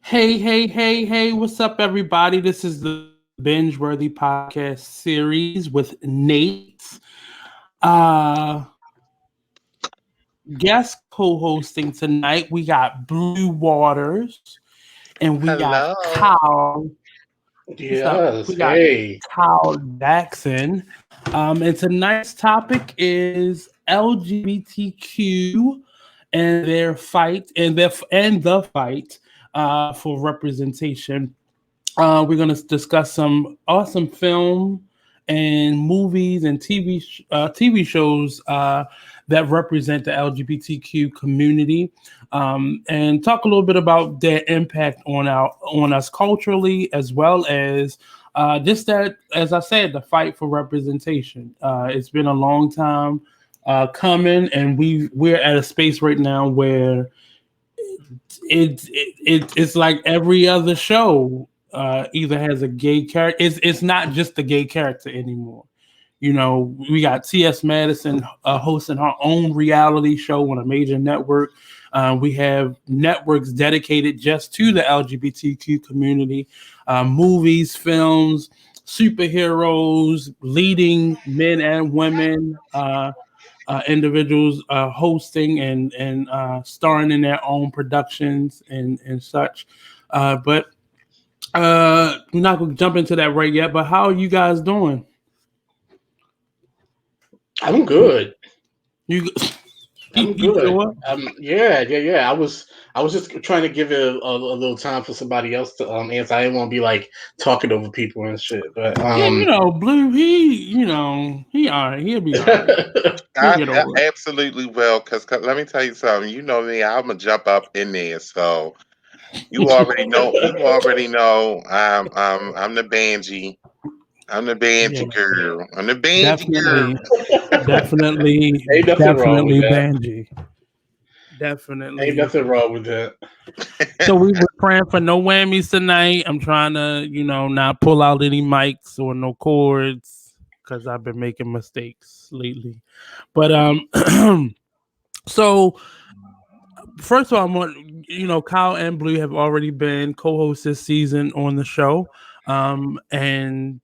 Hey, what's up, everybody? This is the Binge Worthy Podcast series with Nate. Uh, Guest co hosting tonight, we got Blue Waters and we got Hello. Kyle. What's up? Yes. We got Hey. Kyle Jackson. And tonight's topic is LGBTQ and their fight and the fight for representation. We're going to discuss some awesome film and movies and TV shows that represent the LGBTQ community, and talk a little bit about their impact on us culturally, as well as just that, as I said, the fight for representation. It's been a long time coming, and we're at a space right now where it's like every other show either has a gay character. It's not just the gay character anymore. You know, we got T.S. Madison hosting her own reality show on a major network. We have networks dedicated just to the LGBTQ community, movies, films, superheroes, leading men and women, individuals hosting and starring in their own productions and such. But we're not going to jump into that right yet. But how are you guys doing? I'm good. You, I'm you good. sure? Yeah. I was just trying to give it a little time for somebody else to answer. I didn't want to be like talking over people and shit. But Yeah, Blue, he all right. He'll be all right. He'll I, get I over it. absolutely will, because let me tell you something. You know me, I'm gonna jump up in there. So you already know. You already know. I'm the Banji. I'm the Yeah, Banji girl. I'm the Banji girl. definitely, definitely, ain't nothing wrong with definitely that. Banji. Ain't Definitely. nothing wrong with that. So we were praying for no whammies tonight. I'm trying to, not pull out any mics or no cords because I've been making mistakes lately. But so first of all, Kyle and Blue have already been co-hosts this season on the show, and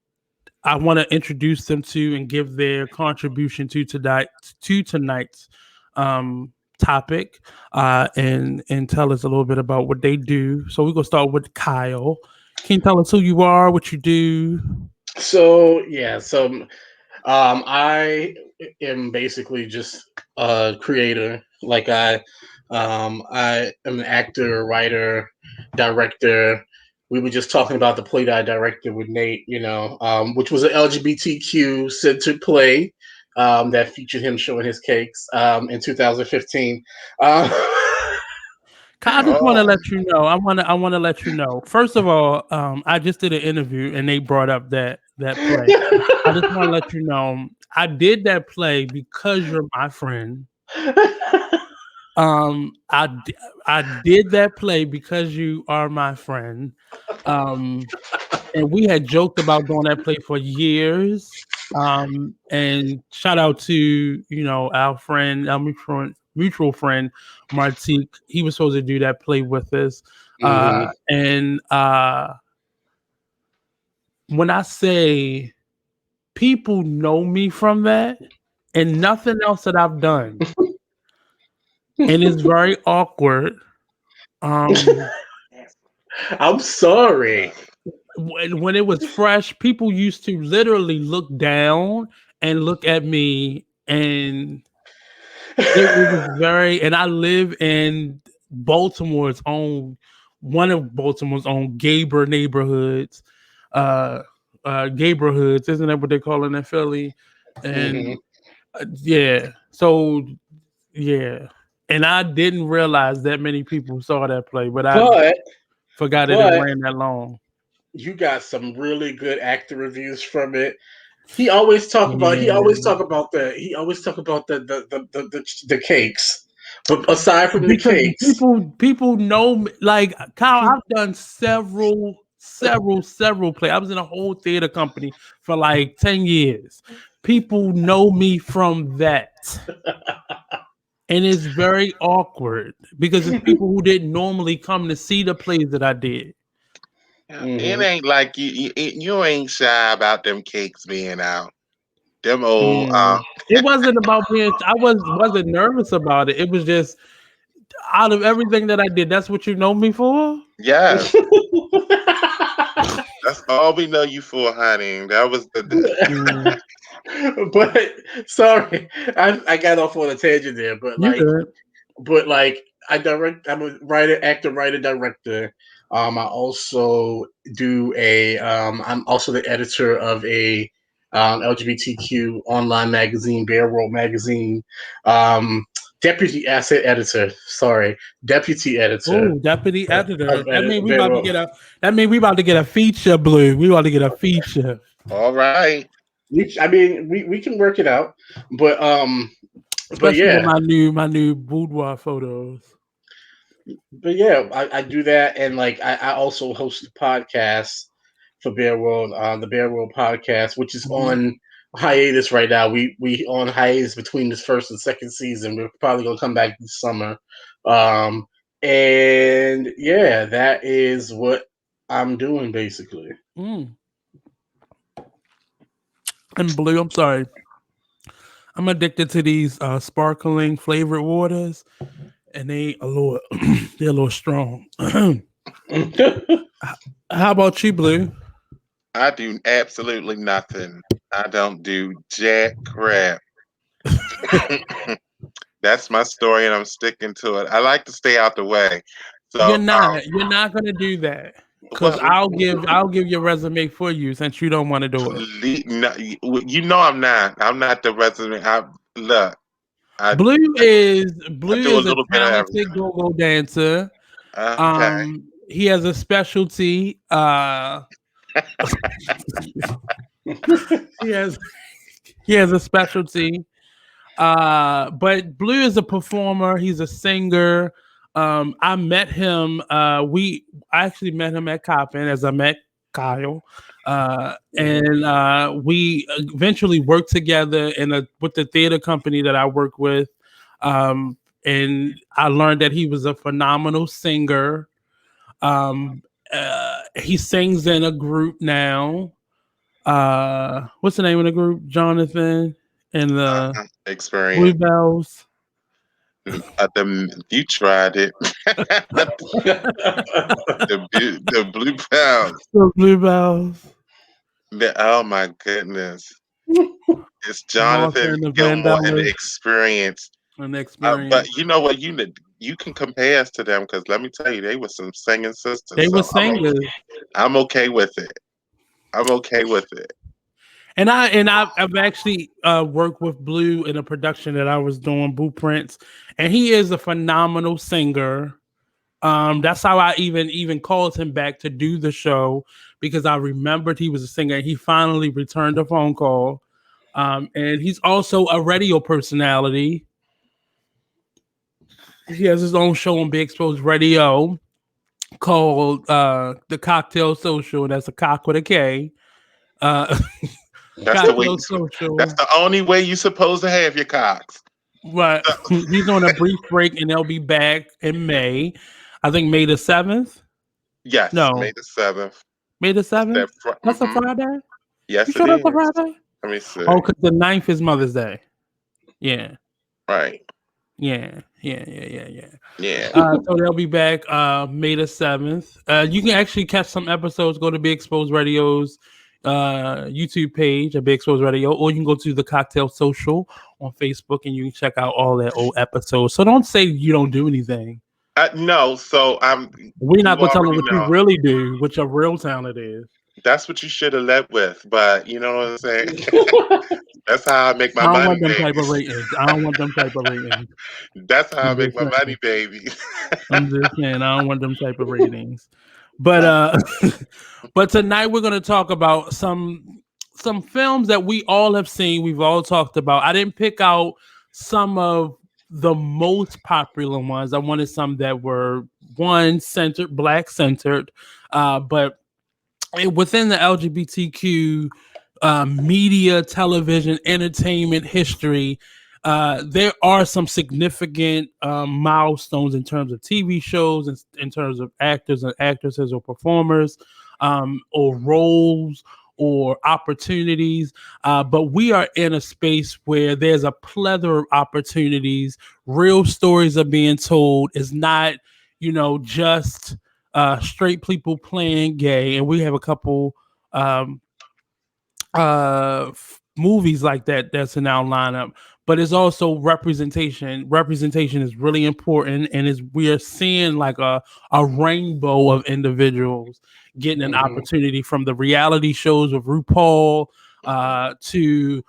I want to introduce them to and give their contribution to tonight's topic, and tell us a little bit about what they do. So we're gonna start with Kyle. Can you tell us who you are, what you do? So I am basically just a creator. Like I am an actor, writer, director. We were just talking about the play that I directed with Nate, which was an LGBTQ centered play that featured him showing his cakes in 2015. Uh, I just want to Oh, let you know. I want to let you know. First of all, I just did an interview and they brought up that play. I just want to let you know I did that play because you're my friend. Um, I d- I did that play because you are my friend. Um, and we had joked about doing that play for years. And shout out to our friend, our mutual friend, Martique. He was supposed to do that play with us. Mhm. And when I say people know me from that and nothing else that I've done, and it's very awkward. Um, I'm sorry. when it was fresh, people used to literally look down and look at me, and it was very. And I live in Baltimore's own, one of Baltimore's own Gaber neighborhoods, uh, Gaberhoods, isn't that what they call it in Philly? Mhm. And yeah, so yeah, and I didn't realize that many people saw that play, but I But forgot it but ran that long. you got some really good actor reviews from it. He always Yeah. talk about the cakes. But aside from the Because cakes, people know me. Like Kyle, I've done several plays. I was in a whole theater company for like 10 years. People know me from that. And it's very awkward because it's people who didn't normally come to see the plays that I did. It ain't like you ain't shy about them cakes being out. Them old It wasn't about being. I wasn't nervous about it. It was just out of everything that I did. That's what you know me for. yes. That's all we know you for, honey. That was the But sorry, I got off on a tangent there. But I'm a writer, actor, writer, director. I also do I'm also the editor of a LGBTQ online magazine, Bear World magazine. Deputy asset editor. Sorry, deputy editor. Oh, deputy editor. That means we Bear about to World. get a. That means we about to get a feature, Blue. We about to get a feature. all right. We can work it out, but Especially yeah, with my new boudoir photos. but yeah, I do that, and like I also host a podcast for Bear World, the Bear World podcast, which is on hiatus right now. We on hiatus between this first and second season. We're probably gonna come back this summer, and yeah, that is what I'm doing basically. And Blue, I'm sorry, I'm addicted to these sparkling flavored waters, and they're a little strong. How about you, Blue? I do absolutely nothing. I don't do jack crap. That's my story, and I'm sticking to it. I like to stay out the way. So You're not gonna do that because I'll give your resume for you since you don't want to do it. No, you know I'm not. I'm not the resume. Blue is do a a little bit of talented go-go dancer. Okay. He has a specialty. He has a specialty. But Blue is a performer. He's a singer. I met him. I actually met him at Coppin as I met Kyle. And we eventually worked together with the theater company that I work with. And I learned that he was a phenomenal singer. He sings in a group now. What's the name of the group? Jonathan and the Experience. Bluebells. You tried it. the Bluebells. The Bluebells. Oh my goodness. It's Jonathan Gilmore and the Experience. But you know what? You can compare us to them because let me tell you, they were some singing sisters. They were singers. I'm okay with it. And I've actually worked with Blue in a production that I was doing, Blueprints, and he is a phenomenal singer. That's how I even called him back to do the show because I remembered he was a singer. He finally returned a phone call, and he's also a radio personality. He has his own show on Big Exposed Radio called The Cocktail Social. That's a cock with a K. That's the only way you're supposed to have your cocks. Right. He's on a brief break and they'll be back in May. I think May the 7th. Yes. No. May the 7th. May the 7th? That's a Friday? Yes, you sure that's a Friday? Let me see. Oh, because the 9th is Mother's Day. Yeah. Right. Yeah. Yeah. So they'll be back May the 7th. You can actually catch some episodes. Go to Big Exposed Radio's YouTube page at Big Exposed Radio, or you can go to the Cocktail Social on Facebook and you can check out all their old episodes. So don't say you don't do anything. No, so we're not gonna tell them what you really do, what your real talent is. That's what you should have led with, but you know what I'm saying. That's how I make my money. I don't want them type of ratings. That's how I make my money, baby. I'm just saying, I don't want them type of ratings. But but tonight we're gonna talk about some films that we all have seen. We've all talked about. I didn't pick out some of the most popular ones. I wanted some that were Black centered, but within the LGBTQ media, television, entertainment history, there are some significant milestones in terms of TV shows and in terms of actors and actresses or performers or roles or opportunities. But we are in a space where there's a plethora of opportunities. Real stories are being told. It's not, just straight people playing gay. And we have a couple movies like that's in our lineup, but it's also representation is really important, and we are seeing like a rainbow of individuals getting an opportunity, from the reality shows of RuPaul to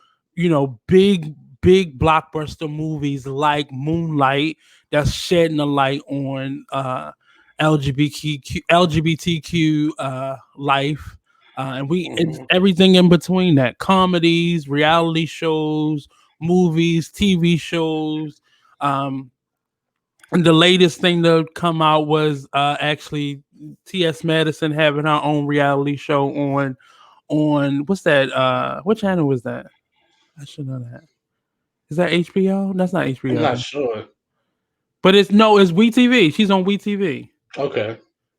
big blockbuster movies like Moonlight that's shedding a light on LGBTQ life. And it's everything in between that: comedies, reality shows, movies, TV shows. And the latest thing to come out was actually T.S. Madison having her own reality show on what's that? What channel was that? I should know that. Is that HBO? That's not HBO. I'm not sure. But it's WeTV. She's on WeTV. Okay.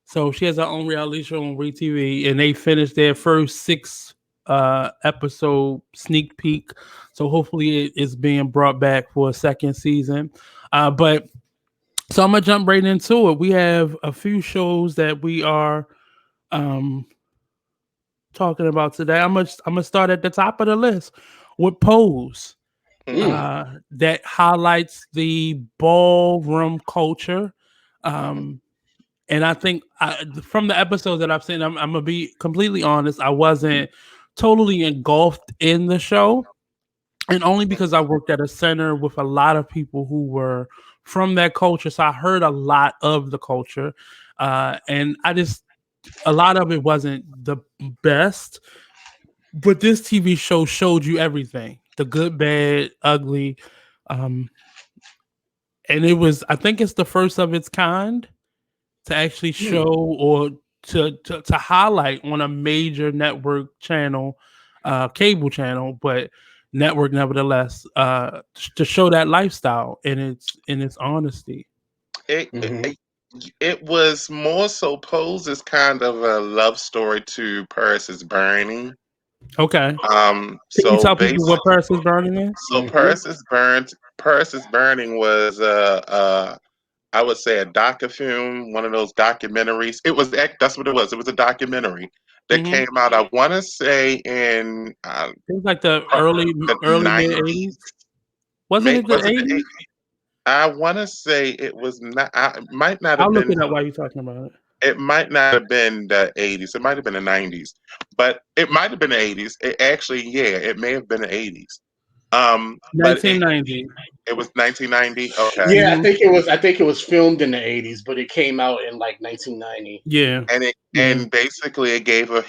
So she has her own reality show on WeTV, and they finished their first 6 episode sneak peek. So hopefully it's being brought back for a second season. But so I'm gonna jump right into it. We have a few shows that we are talking about today. I'm gonna start at the top of the list with Pose. That highlights the ballroom culture. And I think from the episodes that I've seen, I'm going to be completely honest, I wasn't totally engulfed in the show. And only because I worked at a center with a lot of people who were from that culture. So I heard a lot of the culture. And a lot of it wasn't the best. But this TV show showed you everything: the good, bad, ugly. And I think it's the first of its kind to actually show or to highlight on a major network channel, cable channel, but network nevertheless, to show that lifestyle in its honesty. It was more so posed as kind of a love story to Paris is Burning. Okay. Can you tell people what Paris is Burning is? So Paris is Burning was I would say a docu-film, one of those documentaries. That's what it was. It was a documentary that came out, I want to say, in it was like the early mid 80s. Wasn't it the 80s? I want to say it was not. It might not have I'll been. Look it up while you're talking about it. It might not have been the 80s. It might have been the 90s, but it might have been the 80s. It actually, it may have been the 80s. 1990. It was 1990. Okay. Yeah, I think it was filmed in the 80s, but it came out in like 1990. Yeah. And basically it gave a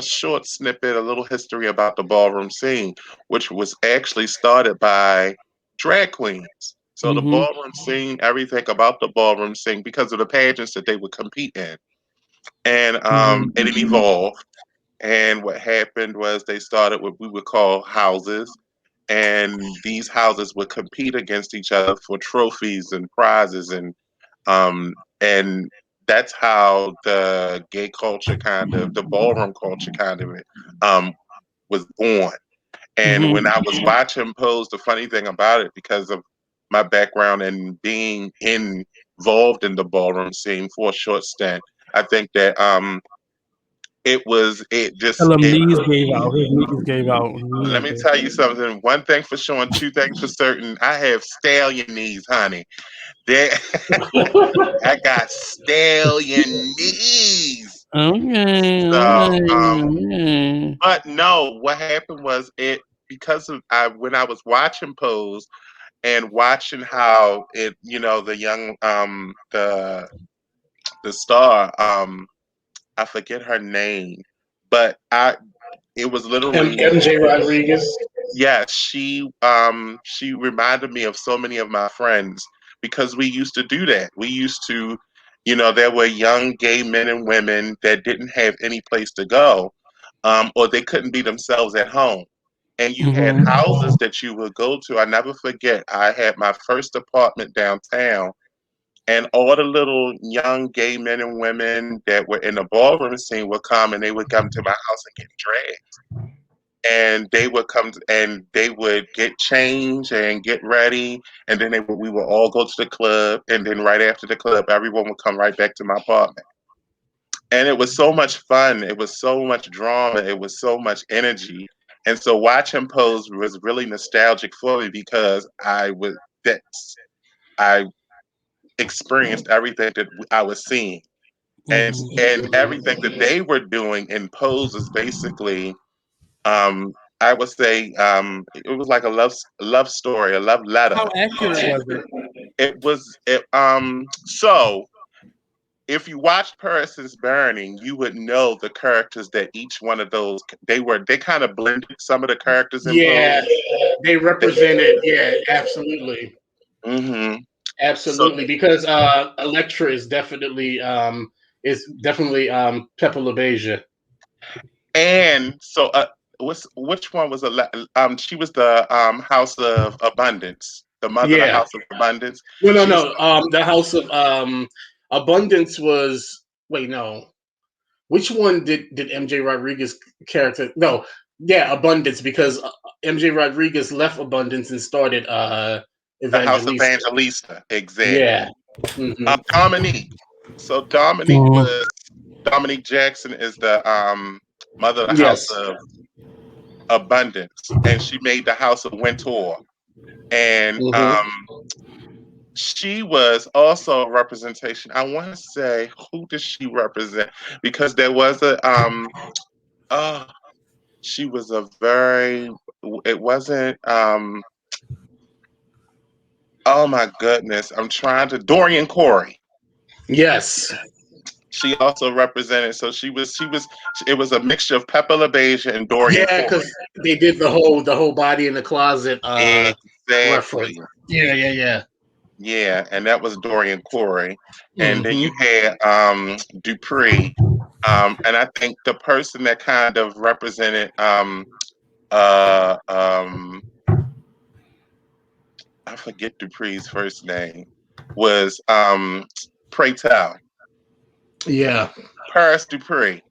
short snippet, a little history about the ballroom scene, which was actually started by drag queens. So the ballroom scene, everything about the ballroom scene, because of the pageants that they would compete in, and it evolved. And what happened was they started what we would call houses, and these houses would compete against each other for trophies and prizes, and that's how the gay culture the ballroom culture was born. And when I was watching Pose, the funny thing about it, because of my background and being involved in the ballroom scene for a short stint, I think that it just knees gave out. His knees gave out. Let me tell you something. One thing for sure, and 2 things for certain. I have stallion knees, honey. I got stallion knees. Okay. So, but no, what happened was because of when I was watching Pose and watching how the young the star, I forget her name, but it was literally MJ Rodriguez. Yeah, she reminded me of so many of my friends, because we used to do that. We used to, there were young gay men and women that didn't have any place to go, or they couldn't be themselves at home. And you had houses that you would go to. I never forget, I had my first apartment downtown, and all the little young gay men and women that were in the ballroom scene would come, and they would come to my house and get dragged. And they would come and they would get changed and get ready, and then we would all go to the club, and then right after the club, everyone would come right back to my apartment. And it was so much fun. It was so much drama. It was so much energy. And so watching Pose was really nostalgic for me because I experienced everything that I was seeing. And everything that they were doing in Pose is basically I would say it was like a love story, a love letter. How accurate was it? So if you watched Paris is Burning, you would know the characters that each one of those they kind of blended some of the characters in Pose. They represented, absolutely. Mm-hmm. Absolutely, because Electra is definitely Pepper LaBeija. And so which one was she was the House of Abundance, the mother of the House of Abundance. No. The House of Abundance was no. Which one did MJ Rodriguez character? No, Abundance, because MJ Rodriguez left Abundance and started the House of Evangelista. Exactly. Yeah. Mm-hmm. Dominique. So Dominique Jackson is the mother of the House of Abundance, and she made the House of Wintour. And she was also a representation. I want to say, who does she represent? Because there was she was it wasn't, oh my goodness, Dorian Corey. Yes. She also represented, so it was a mixture of Pepper LaBeija and Dorian Corey. Yeah, because they did the whole body in the closet exactly. Yeah. Yeah, and that was Dorian Corey. And then you had Dupree. And I think the person that kind of represented I forget Dupree's first name, was Pray Tell. Yeah. Paris Dupree.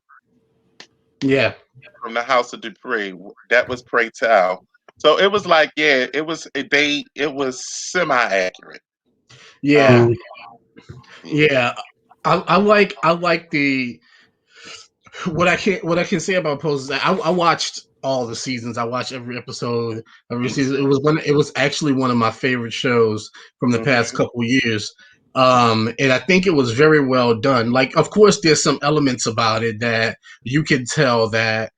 Yeah. From the House of Dupree. That was Pray Tell. So it was like, it was semi-accurate. Yeah. I like the what I can say about Pose is that I watched all the seasons. I watched every episode, every season. It was actually one of my favorite shows from the past couple years. And I think it was very well done. Like, of course, there's some elements about it that you can tell that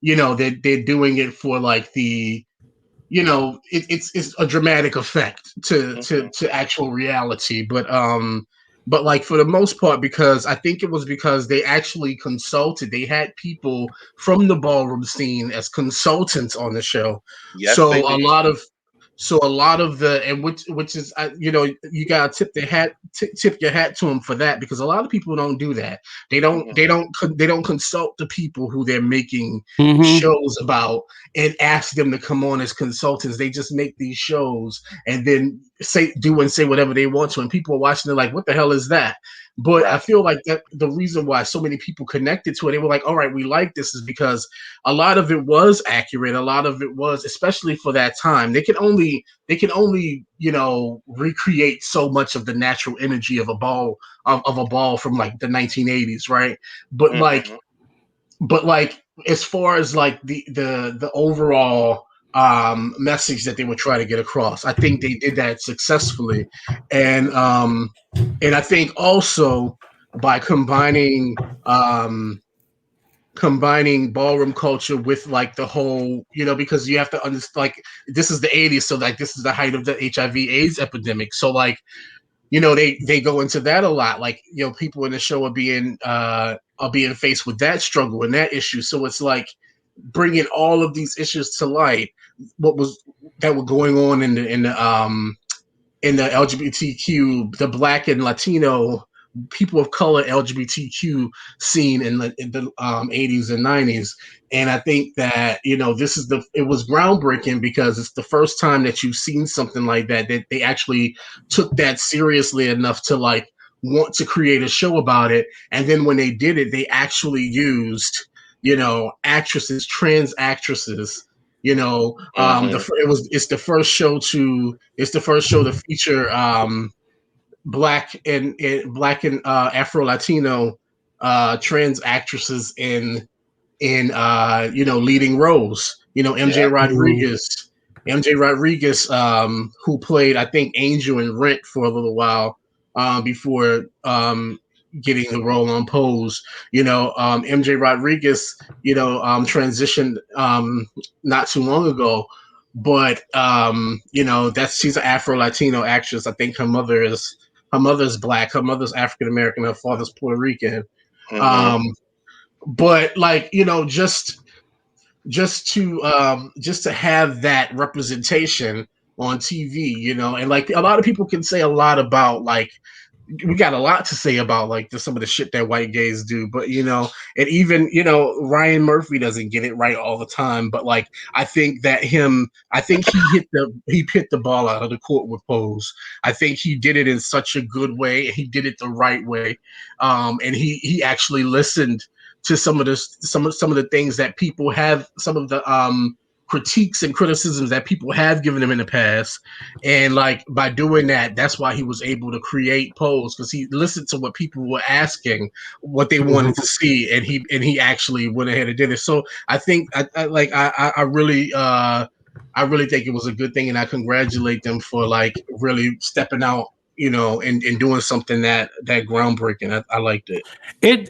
they're doing it for like the it's a dramatic effect to actual reality, but like for the most part, because I think it was because they actually consulted, they had people from the ballroom scene as consultants on the show. Yes, so a lot of the, and which is you gotta tip your hat to them for that, because a lot of people don't do that. They don't consult the people who they're making shows about and ask them to come on as consultants. They just make these shows and then say whatever they want to, and people are watching it like, what the hell is that? But I feel like that the reason why so many people connected to it, they were like, all right, we like this, is because a lot of it was accurate. A lot of it was, especially for that time, they can only recreate so much of the natural energy of a ball from like the 1980s, right? But like as far as like the overall message that they were trying to get across, I think they did that successfully. And I think also by combining ballroom culture with like the whole, because you have to understand, like, this is the 80s, so like this is the height of the HIV/AIDS epidemic, so like they go into that a lot, like people in the show are being faced with that struggle and that issue, so it's like bringing all of these issues to light, that were going on in the LGBTQ, the Black and Latino people of color LGBTQ scene in the 80s and 90s. And I think that, you know, it was groundbreaking because it's the first time that you've seen something like that they actually took that seriously enough to like want to create a show about it. And then when they did it, they actually used, you know, actresses, trans actresses. You know, it's the first show to feature black and Afro Latino trans actresses in you know, leading roles. You know, MJ Rodriguez, who played, I think, Angel in Rent for a little while before getting the role on Pose. You know, MJ Rodriguez, you know, transitioned not too long ago, but you know, she's an Afro Latino actress. I think her mother's black, her mother's African American, her father's Puerto Rican. But like, you know, just to have that representation on TV, you know, and like a lot of people can say a lot about like we got a lot to say about like some of the shit that white gays do, but you know, and even, you know, Ryan Murphy doesn't get it right all the time, but like I think he hit the ball out of the court with Pose. I think he did it in such a good way, and he did it the right way, and he actually listened to some of the things that people have, some of the critiques and criticisms that people have given him in the past. And like by doing that, that's why he was able to create Pose, because he listened to what people were asking, what they wanted to see, and he actually went ahead and did it. So I think I really think it was a good thing, and I congratulate them for like really stepping out, you know, and doing something that groundbreaking. I liked it.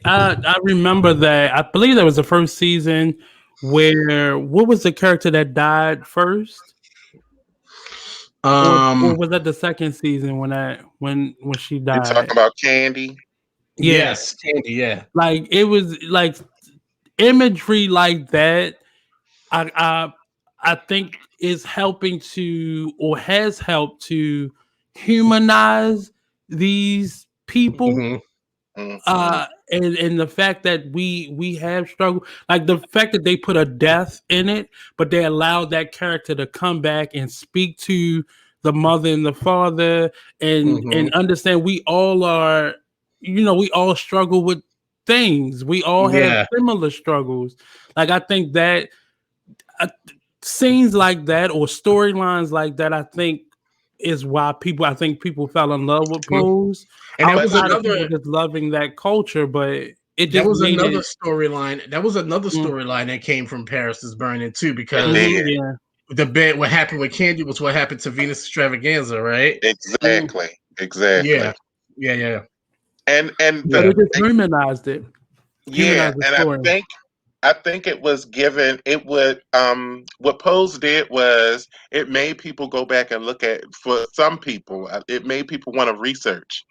I remember that. I believe that was the first season where what was the character that died first? Or was that the second season when she died? You talking about Candy? Yeah. Yes, Candy. Yeah, like it was like imagery like that. I think is helping to, or has helped to, humanize these people. And the fact that we have struggled, like the fact that they put a death in it, but they allowed that character to come back and speak to the mother and the father, and understand we all are, you know, we all struggle with things. We all have similar struggles. Like I think that scenes like that or storylines like that, I think is why people fell in love with Pose. And that was another people just loving that culture, but it just was another storyline. That was another storyline that came from Paris is Burning too, because the bit what happened with Candy was what happened to Venus Extravaganza, right? Exactly. Yeah. And but it just humanized it. And I think it was given, it would what Pose did was it made people go back and look at, for some people it made people want to research,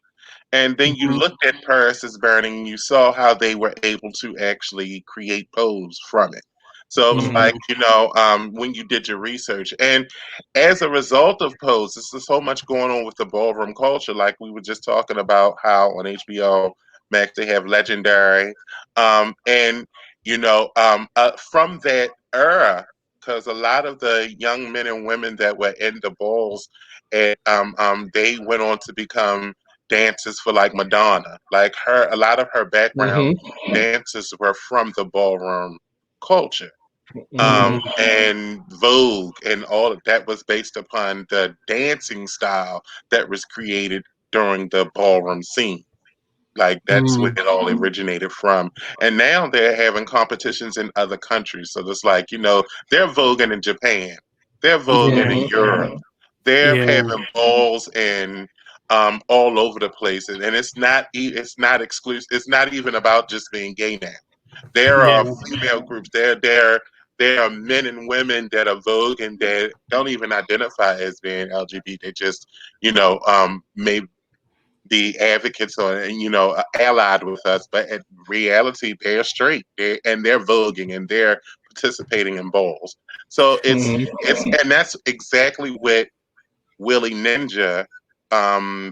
and then you looked at Paris is Burning and you saw how they were able to actually create Pose from it. So it was like, you know, when you did your research, and as a result of Pose, there's so much going on with the ballroom culture. Like we were just talking about how on HBO Max they have Legendary, and you know, from that era, because a lot of the young men and women that were in the balls, and they went on to become dancers for like Madonna. Like a lot of her background dancers were from the ballroom culture. And Vogue and all of that was based upon the dancing style that was created during the ballroom scene. Like that's where it all originated from. And now they're having competitions in other countries. So it's like, you know, they're voguing in Japan. They're voguing in Europe. They're having balls in all over the place. And it's not exclusive. It's not even about just being gay now. There are female groups. There are men and women that are voguing that don't even identify as being LGBT. They just, you know, may the advocates are, you know, allied with us, but in reality, they're straight, and they're voguing and they're participating in balls. So it's and that's exactly what Willie Ninja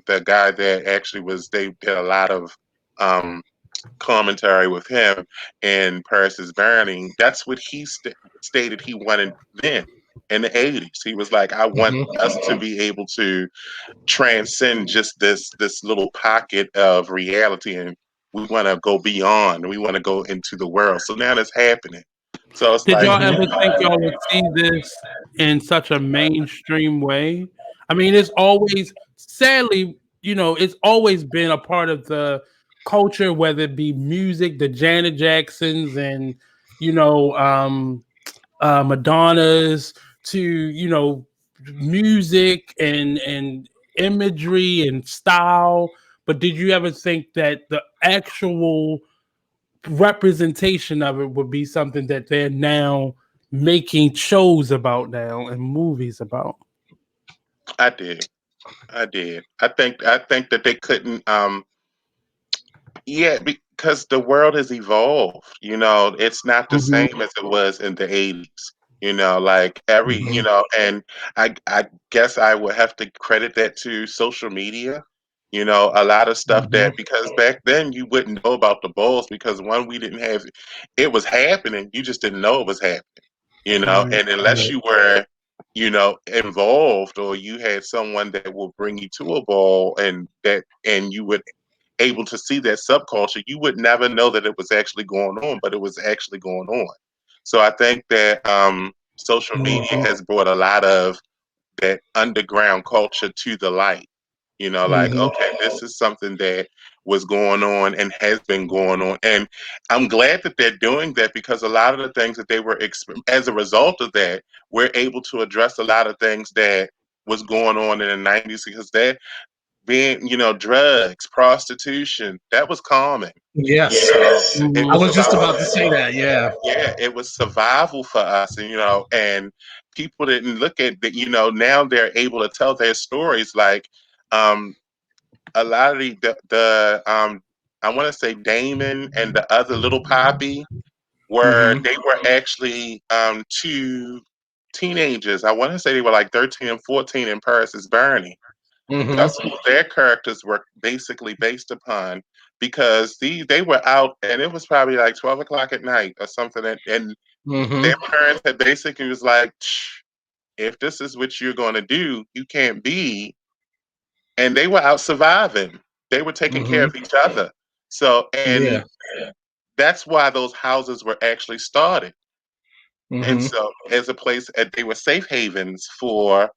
the guy that actually they did a lot of commentary with him in Paris is Burning. That's what he stated he wanted then in the 80s. He was like, I want us to be able to transcend just this little pocket of reality, and we want to go beyond. We want to go into the world. So now that's happening. So it's Did like, y'all ever think y'all would see this in such a mainstream way? I mean, it's always, sadly, it's always been a part of the culture, whether it be music, the Janet Jacksons and, Madonnas, to, music and imagery and style. But did you ever think that the actual representation of it would be something that they're now making shows about now and movies about? I did. I think that they couldn't because the world has evolved. It's not the same as it was in the 80s. Like and I guess I would have to credit that to social media. A lot of stuff that, because back then you wouldn't know about the bowls because one, we didn't have it was happening, you just didn't know it was happening. And unless you were involved, or you had someone that will bring you to a ball and you would able to see that subculture, you would never know that it was actually going on, but it was actually going on. So I think that social media has brought a lot of that underground culture to the light. Like, okay, this is something that was going on and has been going on. And I'm glad that they're doing that, because a lot of the things that they were, as a result of that, we're able to address a lot of things that was going on in the 90s, because that being, drugs, prostitution, that was common. Yes. It I was was just about to say that. Yeah. Yeah, it was survival for us, and people didn't look at that. Now they're able to tell their stories. Like, a lot of the I want to say Damon and the other Little Poppy they were actually two teenagers. I want to say they were like 13 and 14 in Paris is Burning. That's who their characters were basically based upon, because they were out and it was probably like 12 o'clock at night or something. And their parents had basically was like, if this is what you're going to do, you can't be. And they were out surviving. They were taking care of each other. So, and that's why those houses were actually started. And so, as a place, they were safe havens for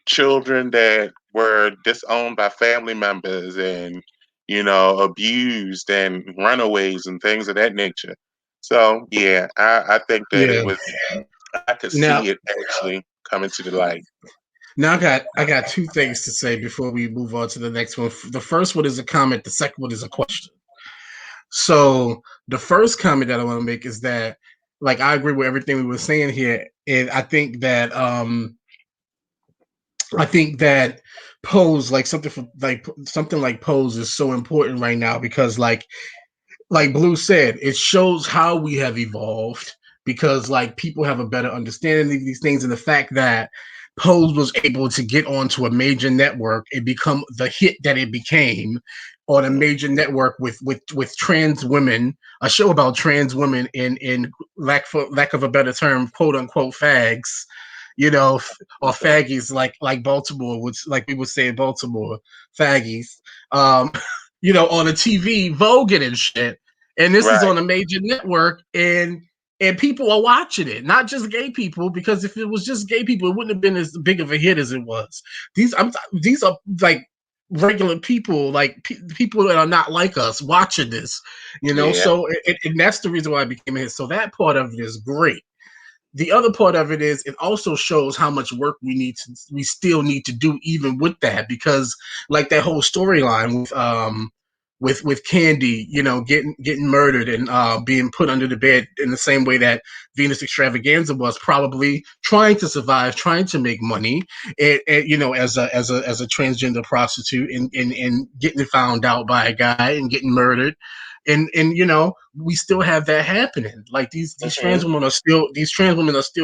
children that were disowned by family members and abused and runaways and things of that nature. So yeah, I think that it was, I could see it actually coming to the light. Now I got two things to say before we move on to the next one. The first one is a comment, the second one is a question. So the first comment that I want to make is that, like, I agree with everything we were saying here, and I think that Pose, like something like Pose, is so important right now, because like Blue said, it shows how we have evolved, because like people have a better understanding of these things, and the fact that Pose was able to get onto a major network and become the hit that it became on a major network with trans women, a show about trans women in lack of a better term, quote unquote fags, or faggies, like Baltimore, which, like we would say in Baltimore, faggies, on a TV, voguing and shit. And this is on a major network, and people are watching it, not just gay people, because if it was just gay people, it wouldn't have been as big of a hit as it was. These are like regular people, like people that are not like us watching this, So and that's the reason why it became a hit. So that part of it is great. The other part of it is, it also shows how much work we still need to do even with that, because like that whole storyline with Candy, getting murdered and being put under the bed in the same way that Venus Extravaganza was, probably trying to survive, trying to make money, and as a transgender prostitute, and getting found out by a guy and getting murdered. And we still have that happening. Like these trans women are still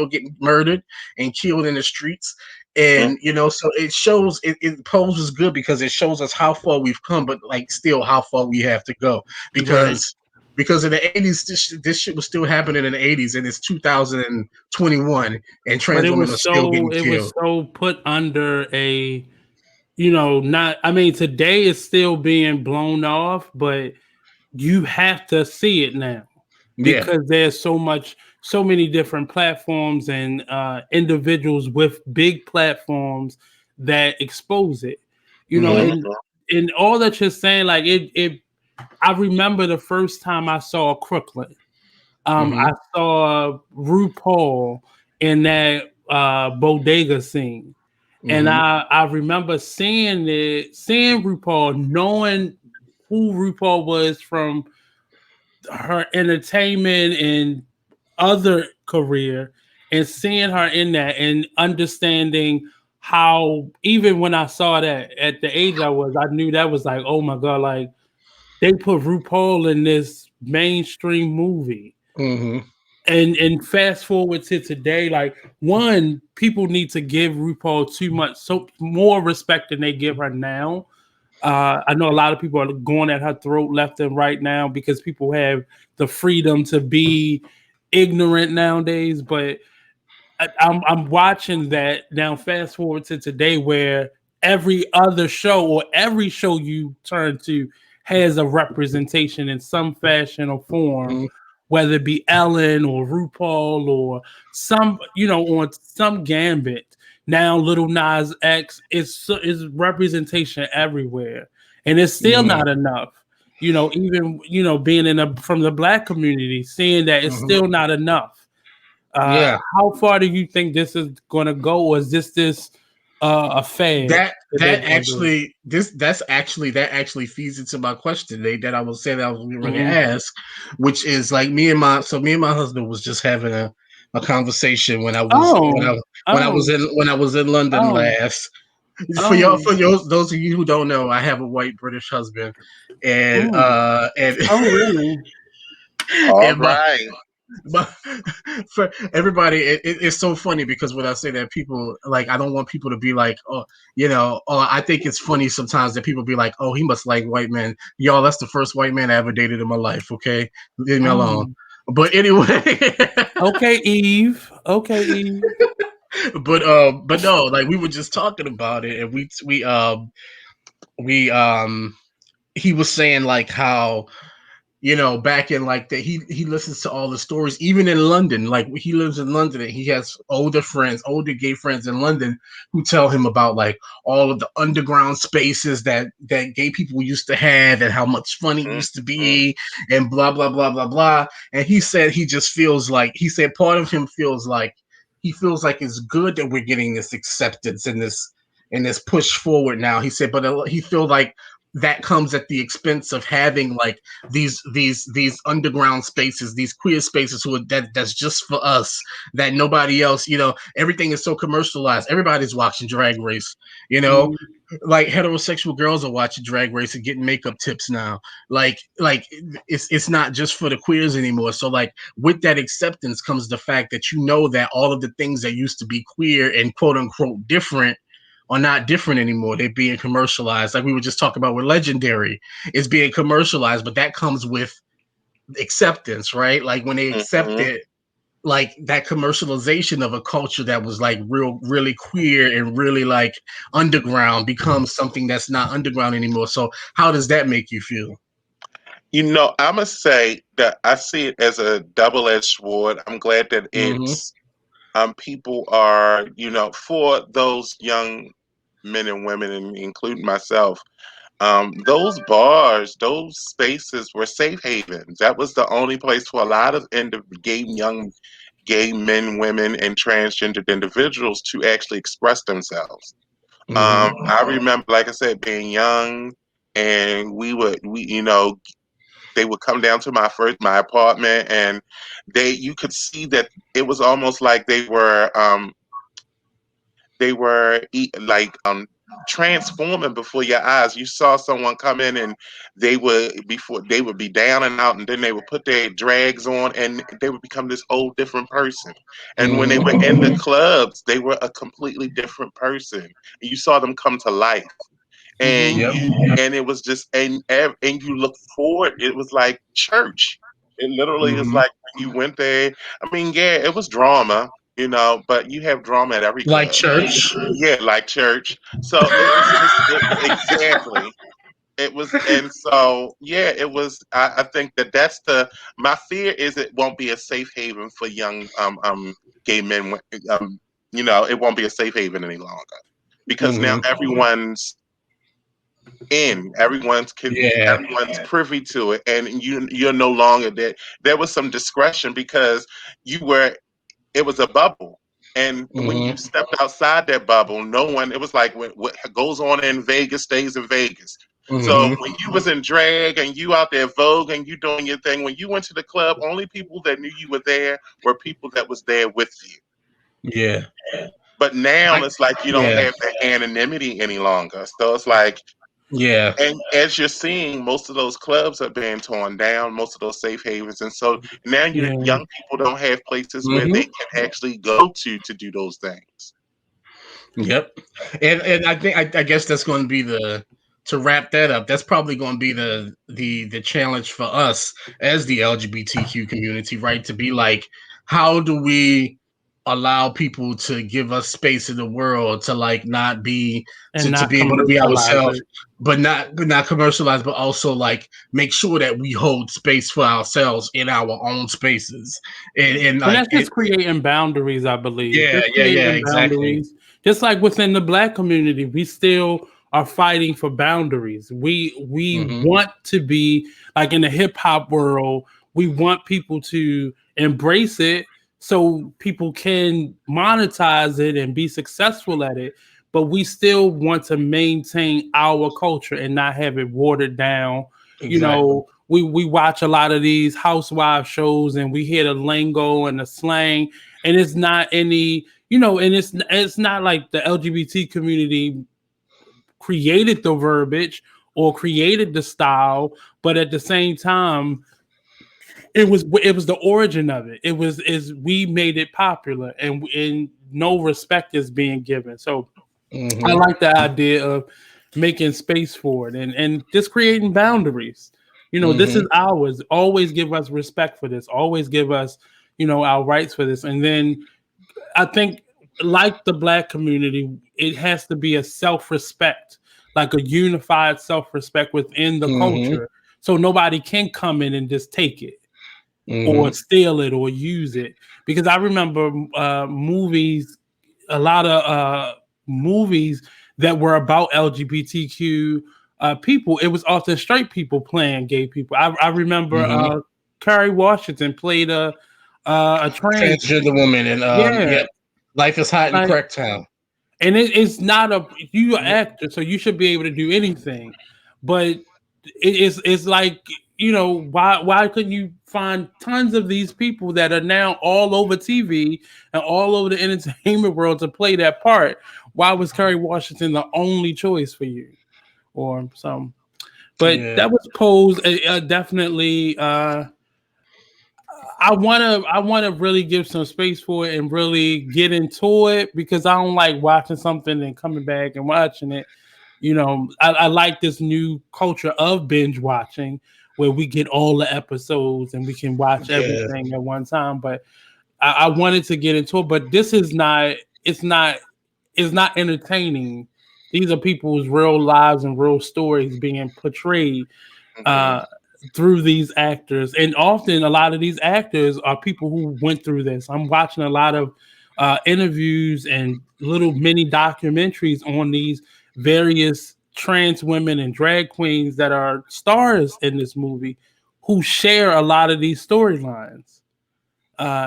getting murdered and killed in the streets. And so it shows it poses good because it shows us how far we've come, but like still how far we have to go. Because in the 80s this shit was still happening in the 80s, and it's 2021 and trans women are still getting killed. It was so put under a today it's still being blown off, but you have to see it now because there's so many different platforms and individuals with big platforms that expose it, and all that you're saying, like I remember the first time I saw Crooklyn. I saw RuPaul in that bodega scene. And I remember seeing RuPaul, knowing who RuPaul was from her entertainment and other career, and seeing her in that and understanding how, even when I saw that at the age I was, I knew that was like, oh my God, like they put RuPaul in this mainstream movie. And fast forward to today, like people need to give RuPaul more respect than they give her now. I know a lot of people are going at her throat left and right now because people have the freedom to be ignorant nowadays. But I'm watching that now. Fast forward to today, where every other show or every show you turn to has a representation in some fashion or form, whether it be Ellen or RuPaul or some, on some gambit. Now, Little Nas X is representation everywhere, and it's still not enough. Even being from the Black community, seeing that it's still not enough. How far do you think this is going to go, or is this a fad? That actually feeds into my question that I was saying that I was going to ask, which is like me and my husband was just having a conversation when I was in London last. For those of you who don't know, I have a white British husband, and really? All right. But for everybody, it's so funny because when I say that, people like, I don't want people to be like, I think it's funny sometimes that people be like, oh, he must like white men. Y'all, that's the first white man I ever dated in my life. Okay, leave me alone. But anyway, okay, Eve. but no, like we were just talking about it, and he was saying like how, back in like that, he listens to all the stories, even in London. Like he lives in London, and he has older gay friends in London who tell him about like all of the underground spaces that gay people used to have, and how much fun it used to be, and blah blah blah blah blah. And he said part of him feels like it's good that we're getting this acceptance and this push forward now. He said, but he feels like that comes at the expense of having like these underground spaces, these queer spaces that's just for us, that nobody else, everything is so commercialized. Everybody's watching Drag Race, like heterosexual girls are watching Drag Race and getting makeup tips now. Like it's not just for the queers anymore. So like with that acceptance comes the fact that that all of the things that used to be queer and quote unquote different are not different anymore. They're being commercialized. Like we were just talking about with Legendary, it's being commercialized, but that comes with acceptance, right? Like when they accept it, like that commercialization of a culture that was like really queer and really like underground becomes something that's not underground anymore. So how does that make you feel? I'm gonna say that I see it as a double-edged sword. I'm glad that it's people are, for those young men and women, and including myself, those bars, those spaces were safe havens. That was the only place for a lot of young gay men, women, and transgendered individuals to actually express themselves. I remember, like I said, being young, and they would come down to my apartment, and you could see that it was almost like they were transforming before your eyes. You saw someone come in and they would be down and out, and then they would put their drags on and they would become this whole different person. And when they were in the clubs, they were a completely different person. You saw them come to life. And and it was just and you look forward. It was like church. It literally is like when you went there. I mean, yeah, it was drama, but you have drama at every club. Like church. Yeah, like church. So it was just exactly. It was, and so yeah, it was. I think that's my fear is it won't be a safe haven for young gay men. It won't be a safe haven any longer because now everyone's everyone's privy to it, and you're no longer there. There was some discretion because it was a bubble. And when you stepped outside that bubble, it was like what goes on in Vegas stays in Vegas. So when you was in drag and you out there Vogue and you doing your thing, when you went to the club, only people that knew you were there were people that was there with you. Yeah. But now it's like you don't have that anonymity any longer. So it's like, yeah. And as you're seeing, most of those clubs are being torn down, most of those safe havens. And so now young people don't have places where they can actually go to do those things. Yep. And I think I guess that's going to be to wrap that up, that's probably going to be the challenge for us as the LGBTQ community, right? To be like, how do we allow people to give us space in the world to like not be to be able to be ourselves, but not commercialized, but also like make sure that we hold space for ourselves in our own spaces. And that's just creating boundaries, I believe. Yeah, exactly. Just like within the Black community, we still are fighting for boundaries. We want to be like in the hip hop world. We want people to embrace it so people can monetize it and be successful at it. But we still want to maintain our culture and not have it watered down. Exactly. We watch a lot of these housewife shows and we hear the lingo and the slang, and it's not any, and it's not like the LGBT community created the verbiage or created the style, but at the same time, it was the origin of it. We made it popular, and no respect is being given. So I like the idea of making space for it and just creating boundaries. This is ours. Always give us respect for this. Always give us, our rights for this. And then I think, like the Black community, it has to be a self-respect, like a unified self-respect within the culture. So nobody can come in and just take it or steal it or use it. Because I remember movies, a lot of movies that were about LGBTQ people. It was often straight people playing gay people. I remember Kerry Washington played a transgender woman, and Life is Hot in Cracktown. And it's not you're an actor, so you should be able to do anything. But it's like, why couldn't you find tons of these people that are now all over TV and all over the entertainment world to play that part? Why was Kerry Washington the only choice for you? Or some, but that was posed definitely. I want to really give some space for it and really get into it, because I don't like watching something and coming back and watching it. I like this new culture of binge watching where we get all the episodes and we can watch everything at one time. But I wanted to get into it, but this is not. It's not entertaining. These are people's real lives and real stories being portrayed through these actors. And often a lot of these actors are people who went through this. I'm watching a lot of interviews and little mini documentaries on these various trans women and drag queens that are stars in this movie who share a lot of these storylines.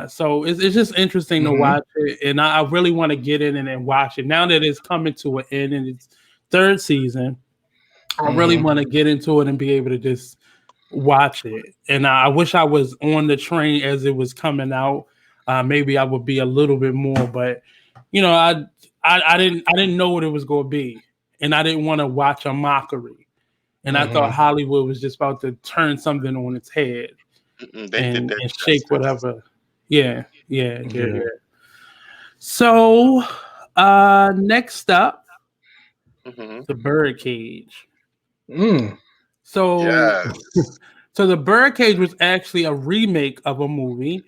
So it's just interesting to watch it, and I really want to get in and watch it now that it's coming to an end in its third season. I really want to get into it and be able to just watch it. And I wish I was on the train as it was coming out. Maybe I would be a little bit more, but I didn't know what it was going to be, and I didn't want to watch a mockery. And I thought Hollywood was just about to turn something on its head and shake whatever. Yeah. So next up, the Birdcage. So the Birdcage was actually a remake of a movie.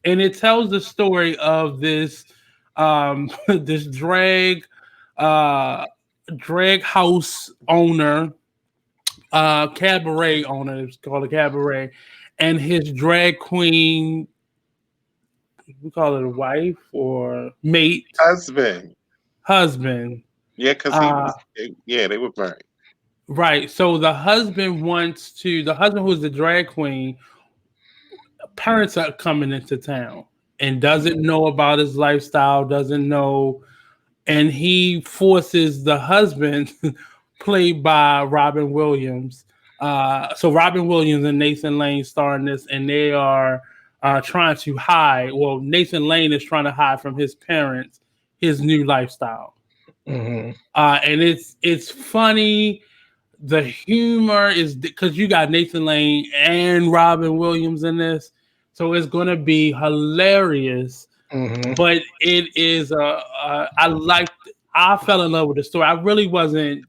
And it tells the story of this this drag house owner, cabaret owner, it's called a cabaret, and his drag queen, we call it a wife or mate, husband. Yeah, because they were married. Right. So the husband who's the drag queen, parents are coming into town and doesn't know about his lifestyle, doesn't know, and he forces the husband, played by Robin Williams. So Robin Williams and Nathan Lane star in this, and they are trying to hide. Well, Nathan Lane is trying to hide from his parents his new lifestyle, and it's funny. The humor is because you got Nathan Lane and Robin Williams in this, so it's going to be hilarious. But it is I fell in love with the story. I really wasn't,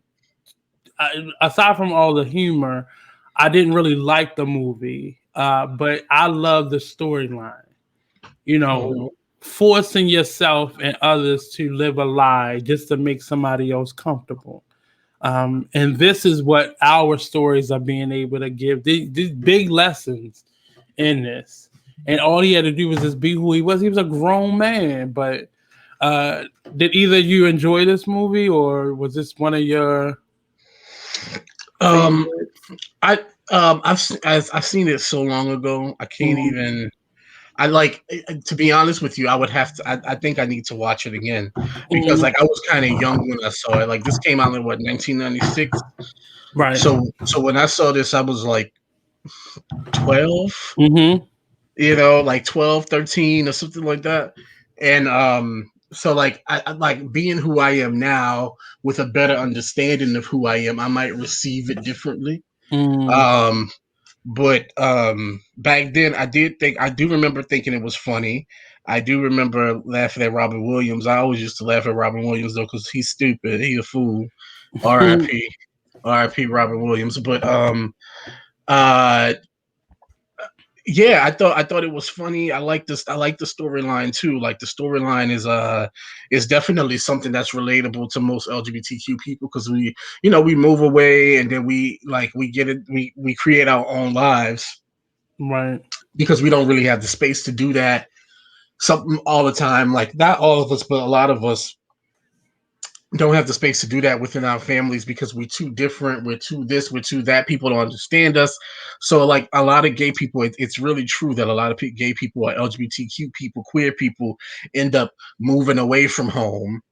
aside from all the humor, I didn't really like the movie, but I love the storyline. You know, forcing yourself and others to live a lie just to make somebody else comfortable. And this is what our stories are being able to give, these big lessons in this. And all he had to do was just be who he was. He was a grown man. But did either of you enjoy this movie, or was this one of your? I've seen it so long ago. I can't even. I like, to be honest with you, I would have to. I think I need to watch it again because like I was kind of young when I saw it. Like this came out in 1996, right? So when I saw this, I was like 12. You know, like 12, 13 or something like that. And so like I like being who I am now with a better understanding of who I am, I might receive it differently. But back then I do remember thinking it was funny. I do remember laughing at Robin Williams. I always used to laugh at Robin Williams though, because he's stupid. He's a fool. R.I.P. R.I.P. Robin Williams. But yeah, I thought it was funny. I like this. I like the storyline too. Like the storyline is definitely something that's relatable to most LGBTQ people, because we move away and then we get it. We create our own lives, right? Because we don't really have the space to do that. Something all the time. Like not all of us, but a lot of us don't have the space to do that within our families because we're too different, we're too this, we're too that. People don't understand us. So like a lot of gay people, it's really true that a lot of gay people or LGBTQ people, queer people, end up moving away from home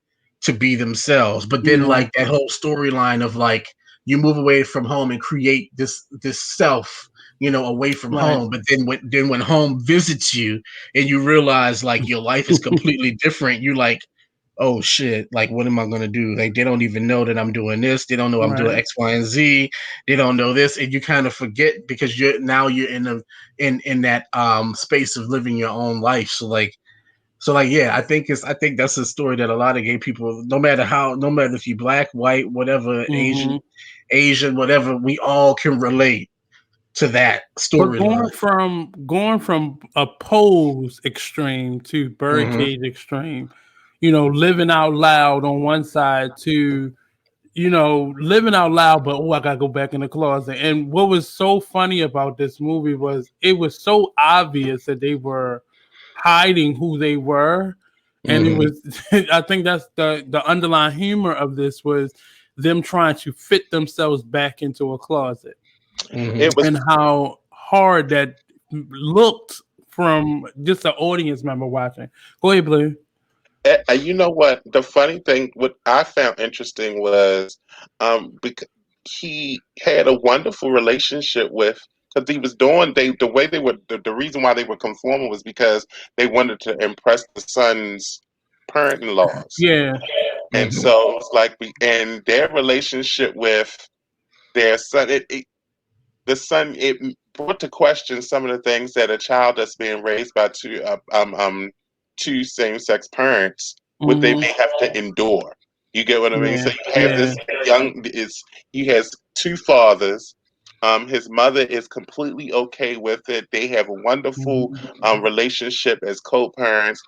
to be themselves. But then like that whole storyline of like you move away from home and create this self, away from home. But then when home visits you and you realize like your life is completely different, you're like, oh shit, like what am I gonna do? Like they don't even know that I'm doing this. They don't know I'm doing X, Y, and Z. They don't know this, and you kind of forget because you're in that space of living your own life. So yeah, I think that's a story that a lot of gay people, no matter if you're black, white, whatever, Asian, whatever, we all can relate to that story. Going from a pose extreme to Birdcage extreme, living out loud on one side to, living out loud, but I gotta go back in the closet. And what was so funny about this movie was it was so obvious that they were hiding who they were. And it was, I think that's the underlying humor of this was them trying to fit themselves back into a closet. And how hard that looked from just an audience member watching. Go ahead, Bleu. You know what? The funny thing, what I found interesting was, because he had a wonderful relationship with, because he was doing the way they were. The reason why they were conforming was because they wanted to impress the son's parent-in-laws. Yeah. And so it's like, and their relationship with their son, the son, it brought to question some of the things that a child that's being raised by two same-sex parents, what they may have to endure. You get what I mean? So you have this he has two fathers. His mother is completely okay with it. They have a wonderful relationship as co-parents,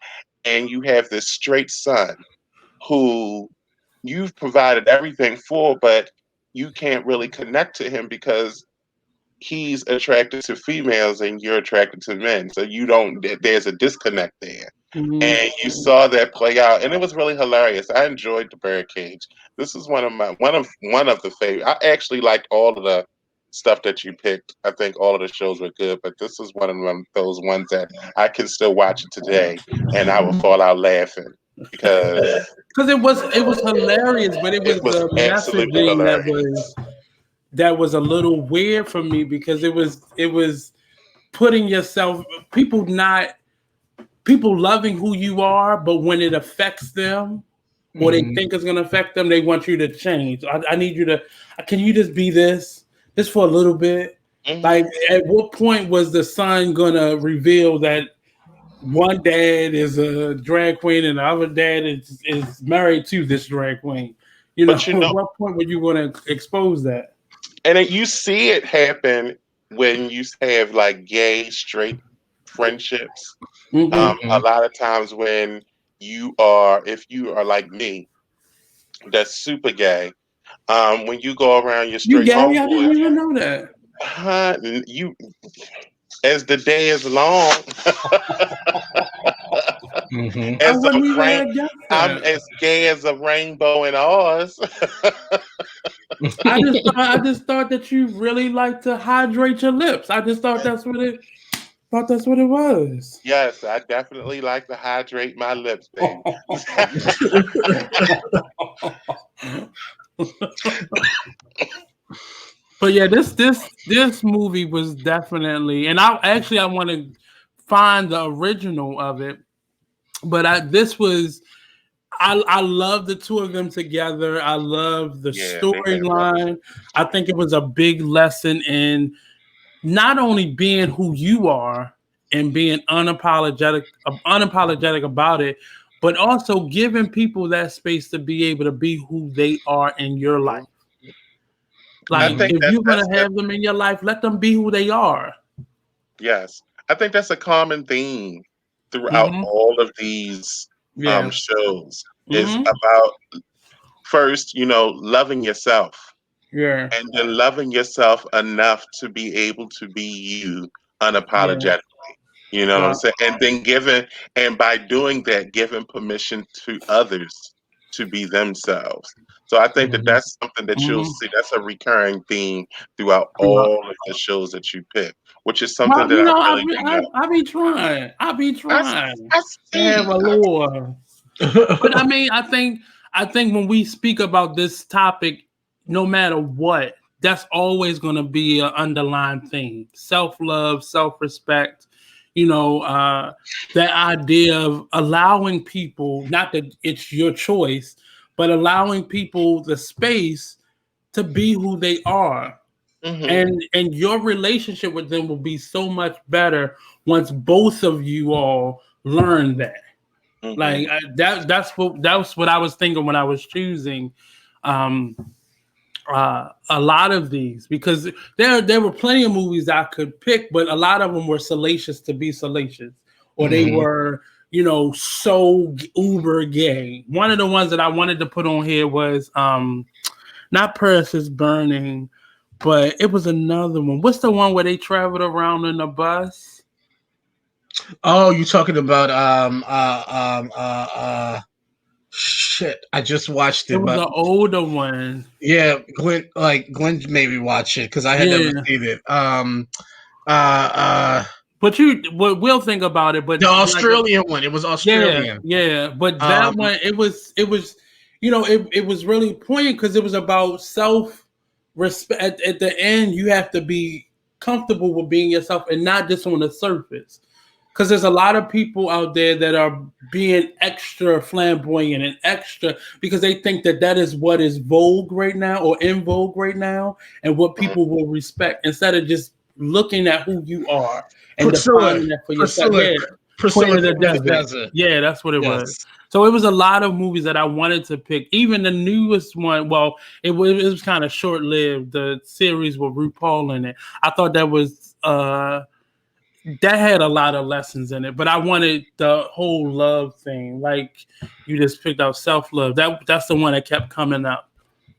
and you have this straight son who you've provided everything for, but you can't really connect to him because he's attracted to females and you're attracted to men. So there's a disconnect there. And you saw that play out, and it was really hilarious. I enjoyed the Birdcage. This is one of the favorite. I actually liked all of the stuff that you picked. I think all of the shows were good, but this is one of those ones that I can still watch it today, and I will fall out laughing because it was hilarious, but it was the messaging hilarious. that was a little weird for me, because it was putting yourself, people loving who you are, but when it affects them or they think it's going to affect them, they want you to change. I need you to, can you just be this for a little bit? Like, at what point was the son going to reveal that one dad is a drag queen and the other dad is married to this drag queen? At what point were you going to expose that? And you see it happen when you have like gay, straight friendships. A lot of times when if you are like me, that's super gay. When you go around your straight homeboys, I didn't even know that. As the day is long, I'm as gay as a rainbow in Oz. I just thought that you really like to hydrate your lips. I just thought that's what it was. Yes, I definitely like to hydrate my lips, baby. But yeah, this movie was definitely, and I want to find the original of it. But I love the two of them together. I love the storyline. I think it was a big lesson in not only being who you are and being unapologetic about it, but also giving people that space to be able to be who they are in your life. Like, if you're going to have them in your life, let them be who they are. Yes. I think that's a common theme throughout all of these shows. Is about first, loving yourself. Yeah. And then loving yourself enough to be able to be you unapologetically. You know what I'm saying? And then by doing that, giving permission to others to be themselves. So I think that's something that you'll see. That's a recurring theme throughout all of the shows that you pick, which is something that I be trying. I have a lore. But I mean, I think when we speak about this topic, no matter what, that's always going to be an underlying theme: self-love, self-respect. That idea of allowing people, not that it's your choice, but allowing people the space to be who they are. And your relationship with them will be so much better once both of you all learn that. Like, that's what I was thinking when I was choosing a lot of these, because there were plenty of movies I could pick, but a lot of them were salacious to be salacious, or they were, so uber gay. One of the ones that I wanted to put on here was not Paris is Burning, but it was another one. What's the one where they traveled around in a bus? Oh, you're talking about shit. I just watched it. It was the older one. Yeah, Glenn maybe watch it because I had never seen it. But we'll think about it. But the Australian one, it was Australian. Yeah. But that one, it was, it was really poignant because it was about self-respect. At the end, you have to be comfortable with being yourself and not just on the surface. because there's a lot of people out there that are being extra flamboyant and extra because they think that is what is vogue right now or in vogue right now and what people will respect instead of just looking at who you are and defining that for yourself. Priscilla in the desert. Yeah, that's what it was. So it was a lot of movies that I wanted to pick. Even the newest one, well, it was kind of short-lived. The series with RuPaul in it. I thought that was that had a lot of lessons in it, but I wanted the whole love thing. Like you just picked out self-love. That's the one that kept coming up.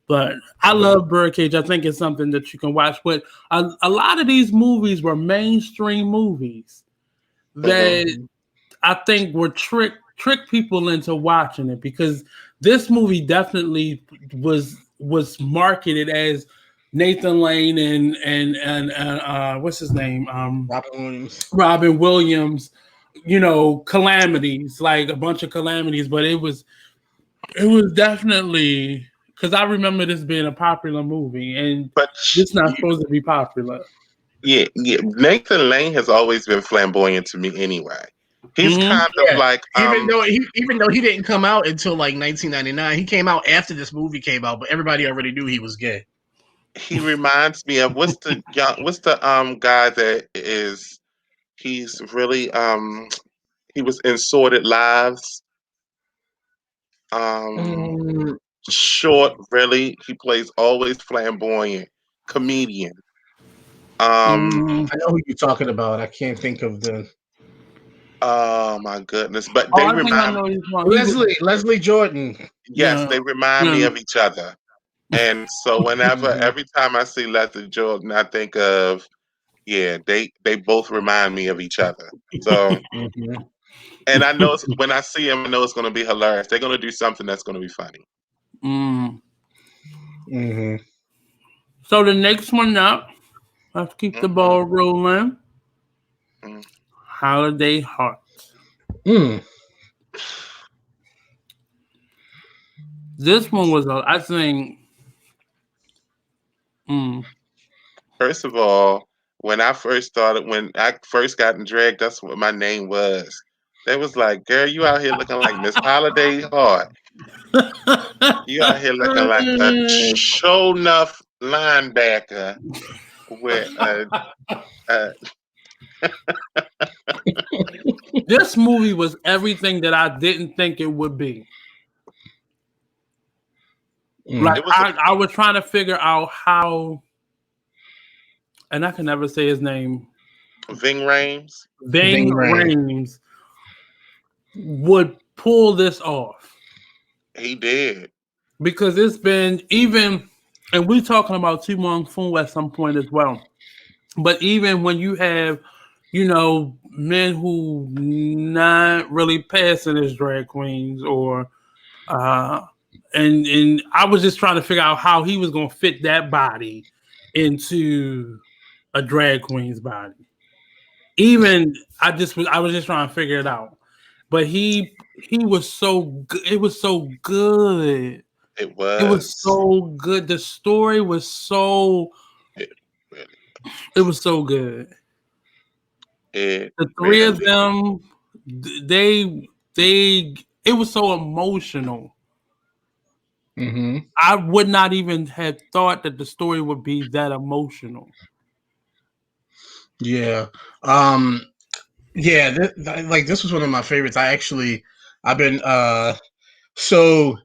But I love Birdcage. I think it's something that you can watch. But a lot of these movies were mainstream movies that I think were trick people into watching it because this movie definitely was marketed as Nathan Lane and what's his name? Robin Williams, calamities, like a bunch of calamities, but it was definitely because I remember this being a popular movie and it's not supposed to be popular. Yeah. Nathan Lane has always been flamboyant to me anyway. He's kind of like even though he didn't come out until like 1999, he came out after this movie came out, but everybody already knew he was gay. He reminds me of what's the guy that is he's really he was in Sordid Lives. Short, really. He plays always flamboyant comedian. I know who you're talking about. I can't think of the. Oh my goodness! But they remind Leslie Jordan. Yes, they remind me of each other. And so every time I see Leslie Jordan, I think of they both remind me of each other. So, and I know when I see them, I know it's going to be hilarious. They're going to do something that's going to be funny. So the next one up, let's keep the ball rolling. Holiday Heart. This one was, I think. First of all, when I first got in drag, that's what my name was. They was like, "Girl, you out here looking like Miss Holiday Heart. You out here looking like a show enough linebacker with This movie was everything that I didn't think it would be. Like I was trying to figure out how, and I can never say his name. Ving Rhames would pull this off. He did. Because it's been and we're talking about Wong Foo at some point as well. But even when you have, men who not really passing as drag queens or and I was just trying to figure out how he was gonna fit that body into a drag queen's body. I was just trying to figure it out. But he was so good. It was so good. It was. It was so good. The story was so. It was so good. The three of them, it was so emotional. I would not even have thought that the story would be that emotional. Yeah. This was one of my favorites. I've been so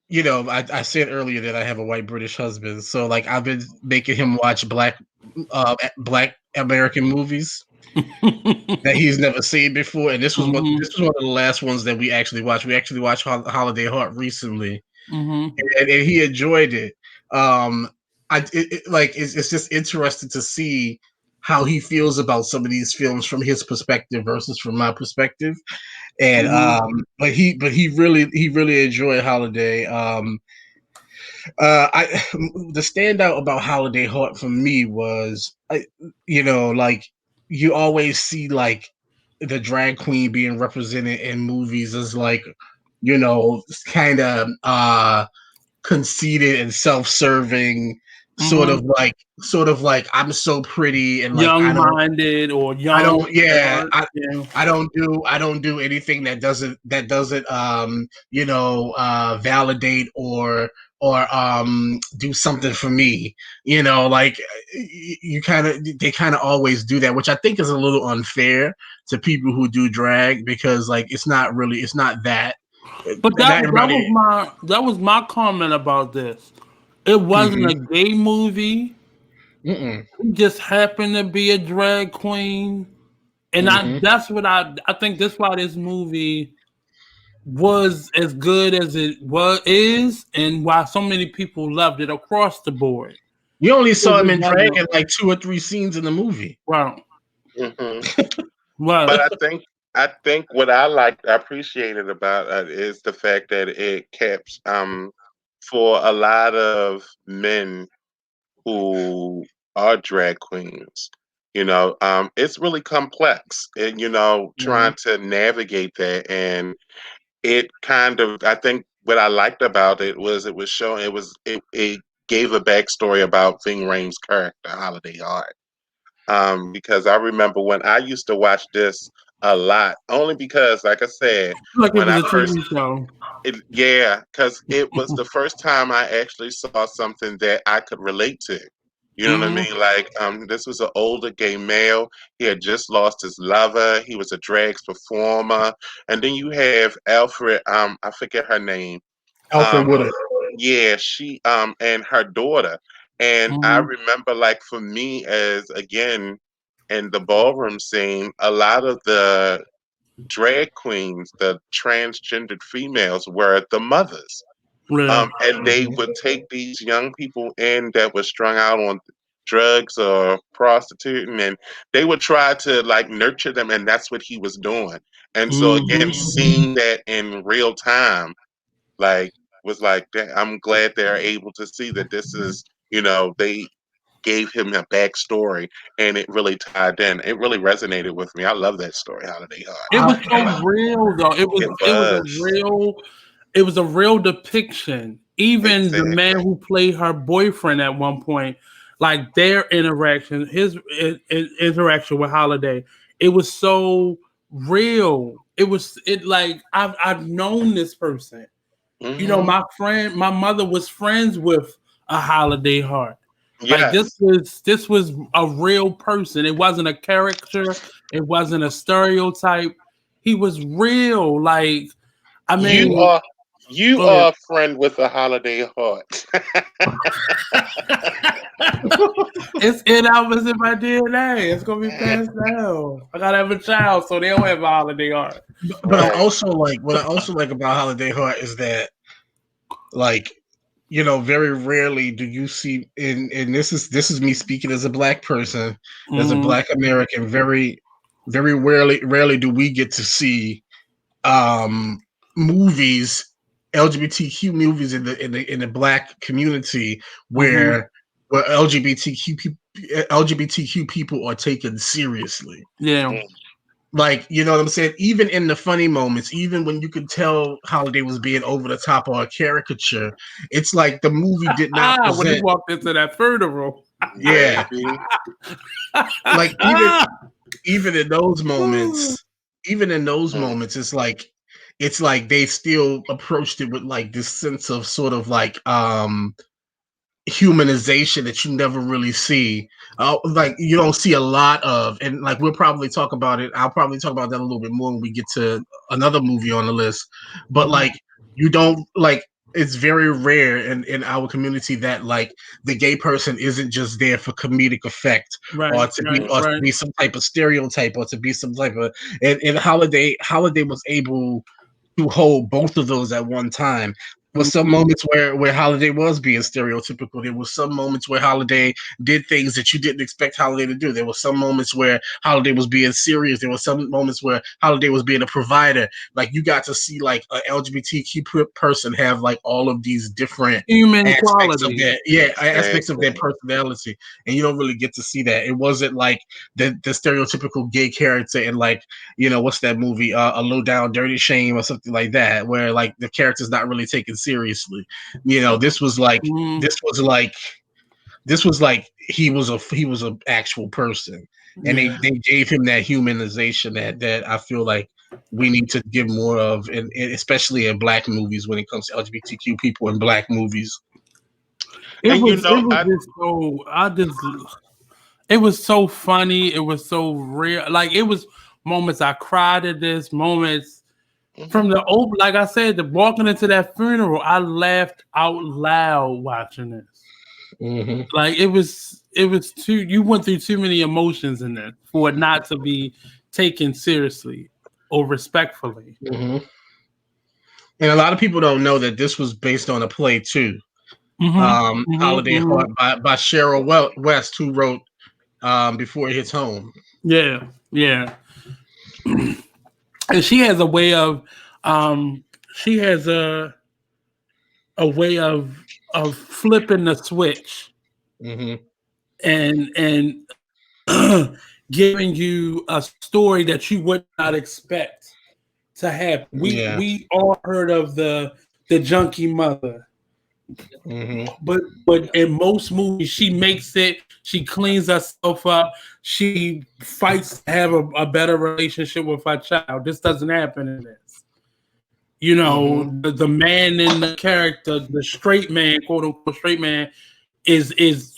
I said earlier that I have a white British husband, so like I've been making him watch black American movies that he's never seen before, and this was one of the last ones that we actually watched. We actually watched Holiday Heart recently, and he enjoyed it. It's just interesting to see how he feels about some of these films from his perspective versus from my perspective. And but he really enjoyed Holiday. The standout about Holiday Heart for me was you always see like the drag queen being represented in movies as like kind of conceited and self-serving, sort of like I'm so pretty and like young-minded or young. I don't do anything that doesn't validate or do something for me. Like they kind of always do that, which I think is a little unfair to people who do drag, because like it's not that. But that was my comment about this. It wasn't a gay movie. He just happened to be a drag queen, and that's what I think. That's why this movie was as good as it is, and why so many people loved it across the board. You only saw him in drag in like 2 or 3 scenes in the movie. Wow. But I think what I appreciated about it is the fact that it kept for a lot of men who are drag queens, it's really complex, and trying to navigate that. And it kind of, I think what I liked about it was it gave a backstory about Ving Rhames' character, Holiday Heart. Because I remember when I used to watch this a lot, only because, like I said, when I first, because it was the first time I actually saw something that I could relate to. You know what I mean? Like, this was an older gay male. He had just lost his lover. He was a drags performer, and then you have Alfred. I forget her name. Alfred Woodard. Yeah, she and her daughter. And I remember, like, for me, as again in the ballroom scene, a lot of the drag queens, the transgendered females, were the mothers. And they would take these young people in that were strung out on drugs or prostituting, and they would try to like nurture them, and that's what he was doing. And so again, seeing that in real time, like, was like, I'm glad they're able to see that this is, they gave him a backstory, and it really tied in. It really resonated with me. I love that story, Holiday Heart. It was so real, though. It was a real depiction. Even the man who played her boyfriend at one point, like their interaction, his interaction with Holiday, it was so real. I've known this person. My mother was friends with a Holiday Heart. Like, this was a real person. It wasn't a caricature. It wasn't a stereotype. He was real. Like, I mean, you are a friend with a Holiday Heart. It's in my DNA. It's gonna be passed down. I gotta have a child, so they don't have a Holiday Heart. But I also like about Holiday Heart is that, like, very rarely do you see, and this is me speaking as a Black person, as a Black American, very, very rarely do we get to see movies, LGBTQ movies in the Black community where LGBTQ people are taken seriously. Yeah. Like, you know what I'm saying? Even in the funny moments, even when you could tell Holiday was being over the top or a caricature, it's like the movie did not present. When he walked into that funeral. Yeah. Like, even in those moments, it's like they still approached it with like this sense of sort of like humanization that you never really see. Like, you don't see a lot of, and like we'll probably talk about it. I'll probably talk about that a little bit more when we get to another movie on the list. But like, you don't, like, it's very rare in our community that like the gay person isn't just there for comedic effect, or to be some type of stereotype, or to be some type of, and Holiday was able to hold both of those at one time. There were some moments where Holiday was being stereotypical. There were some moments where Holiday did things that you didn't expect Holiday to do. There were some moments where Holiday was being serious. There were some moments where Holiday was being a provider. Like, you got to see like an LGBTQ person have like all of these different human aspects qualities. Aspects of their personality, and you don't really get to see that. It wasn't like the stereotypical gay character in, like, what's that movie, A Low Down Dirty Shame or something like that, where like the character's not really taken seriously. This was like This was like he was an actual person, and they gave him that humanization that I feel like we need to give more of, and especially in Black movies when it comes to LGBTQ people in Black movies. It was so funny. It was so real. Like, it was moments I cried at this, moments from the open. Like I said, walking into that funeral, I laughed out loud watching this. Mm-hmm. Like, it was too. You went through too many emotions in it for it not to be taken seriously or respectfully. Mm-hmm. And a lot of people don't know that this was based on a play too. Holiday Heart by Cheryl West, who wrote Before It Hits Home. Yeah. And she has a way of flipping the switch, and giving you a story that you would not expect to happen. We all heard of the junkie mother. But in most movies, she makes it. She cleans herself up. She fights to have a better relationship with her child. This doesn't happen in this. You know, the man in the character, the straight man, quote unquote straight man,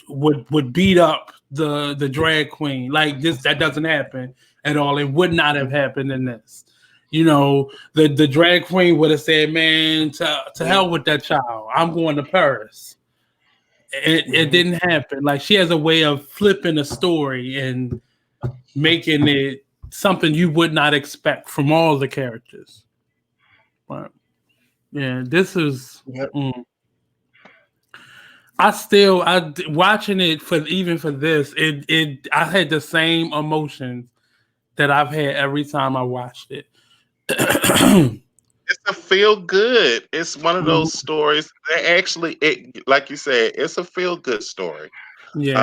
would beat up the drag queen. Like this, that doesn't happen at all. It would not have happened in this. You know, the drag queen would have said, "Man, to hell with that child. I'm going to Paris." It didn't happen. Like, she has a way of flipping a story and making it something you would not expect from all the characters. But yeah, this is. I watching it for this. I had the same emotions that I've had every time I watched it. It's a feel good. It's one of those stories that actually, like you said, it's a feel good story. It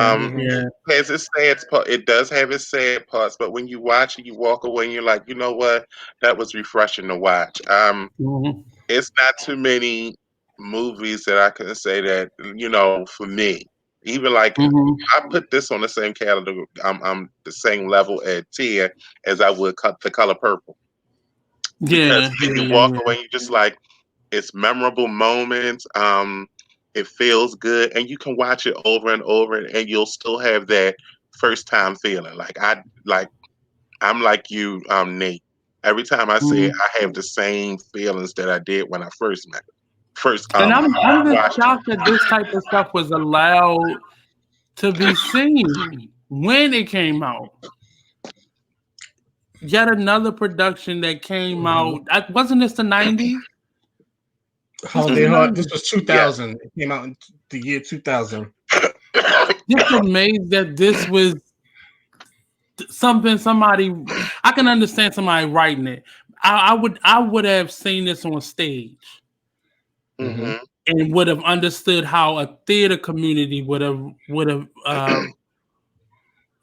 has its sad part. It does have its sad parts, but when you watch it, you walk away and you're like, you know what? That was refreshing to watch. It's not too many movies that I can say that, you know, for me, even like I put this on the same category. I'm the same level at tier as I would cut The Color Purple. Because you walk away, you just like, it's memorable moments. It feels good, and you can watch it over and over, and you'll still have that first time feeling. I'm like you, Nate. Every time I see it, I have the same feelings that I did when I first met it. And I'm just shocked that this type of stuff was allowed to be seen when it came out. Yet another production that came out. Wasn't this the 90s? Holiday Heart. This was 2000. Yeah. It came out in the year 2000. Just amazed that this was something somebody. I can understand somebody writing it. I would have seen this on stage, and would have understood how a theater community would have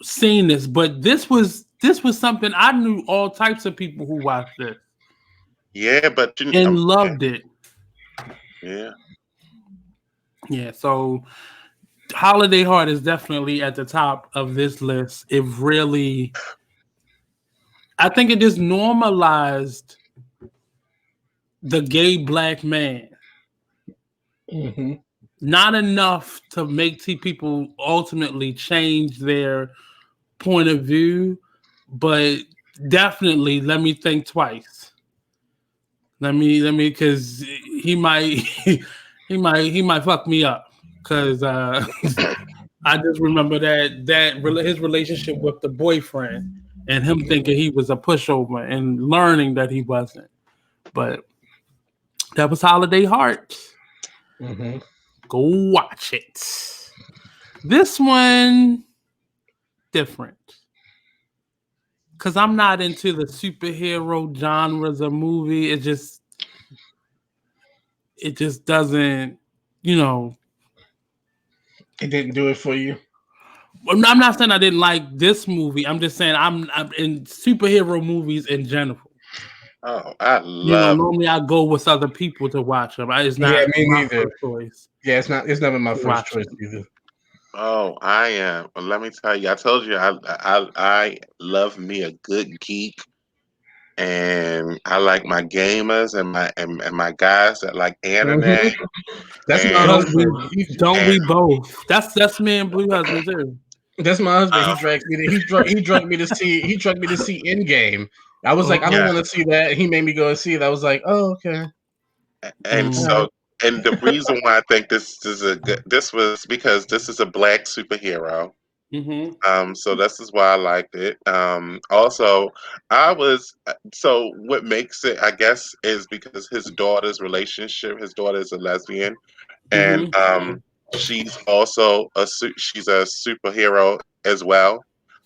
seen this. But this was something I knew all types of people who watched this. Yeah, but loved it. Yeah. So, Holiday Heart is definitely at the top of this list. It really, I think it just normalized the gay Black man. Not enough to make people ultimately change their point of view, but definitely let me think twice. Let me, because he might fuck me up, because I just remember that his relationship with the boyfriend and him thinking he was a pushover and learning that he wasn't. But that was Holiday Heart. Go watch it. This one different, because I'm not into the superhero genres of movie. It just doesn't, you know. It didn't do it for you. I'm not saying I didn't like this movie. I'm just saying I'm in superhero movies in general. Oh, I love. Normally I go with other people to watch them. It's not me my neither. first choice. Yeah, it's never my first choice either. Oh, I am. Well, let me tell you. I told you I love me a good geek, and I like my gamers and my guys that like anime. That's my And husband. Don't we both? That's me and Blue husband too. That's my husband. He dragged me. He drug me to see. He dragged me to see Endgame. I was like, I don't want to see that. He made me go and see it. I was like, oh, okay. And so, and the reason why I think this is this was because this is a black superhero. So this is why I liked it. Also, so what makes it, I guess, is because his daughter's relationship. His daughter is a lesbian, and she's also she's a superhero as well.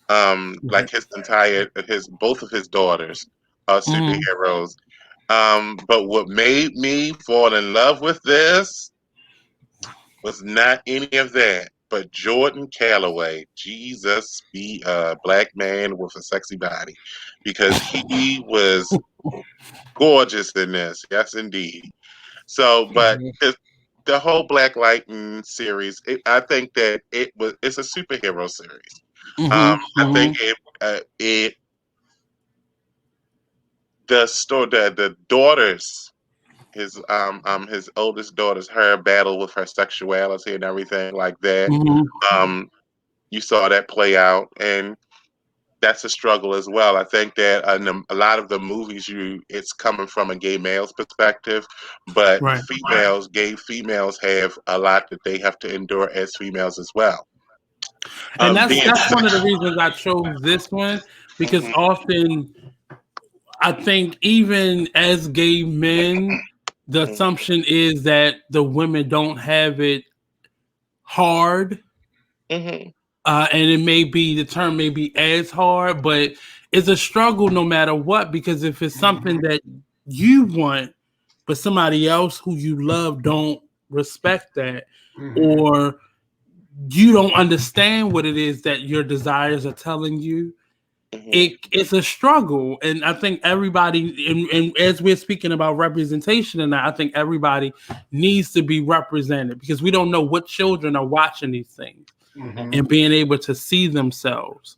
Like both of his daughters are superheroes. But what made me fall in love with this was not any of that, but Jordan Calloway. Jesus, be a black man with a sexy body, because he was gorgeous in this. Yes, indeed. So, but the whole Black Lightning series, I think that it's a superhero series. I think it the daughters, his oldest daughter's, her battle with her sexuality and everything like that. You saw that play out, and that's a struggle as well. I think that in a lot of the movies, it's coming from a gay male's perspective, but gay females have a lot that they have to endure as females as well. And that's one of the reasons I chose this one, because often I think even as gay men, the assumption is that the women don't have it hard. And it may be, the term may be as hard, but it's a struggle no matter what, because if it's something that you want, but somebody else who you love don't respect that, or you don't understand what it is that your desires are telling you, it's a struggle. And I think everybody, and as we're speaking about representation, and I think everybody needs to be represented, because we don't know what children are watching these things and being able to see themselves,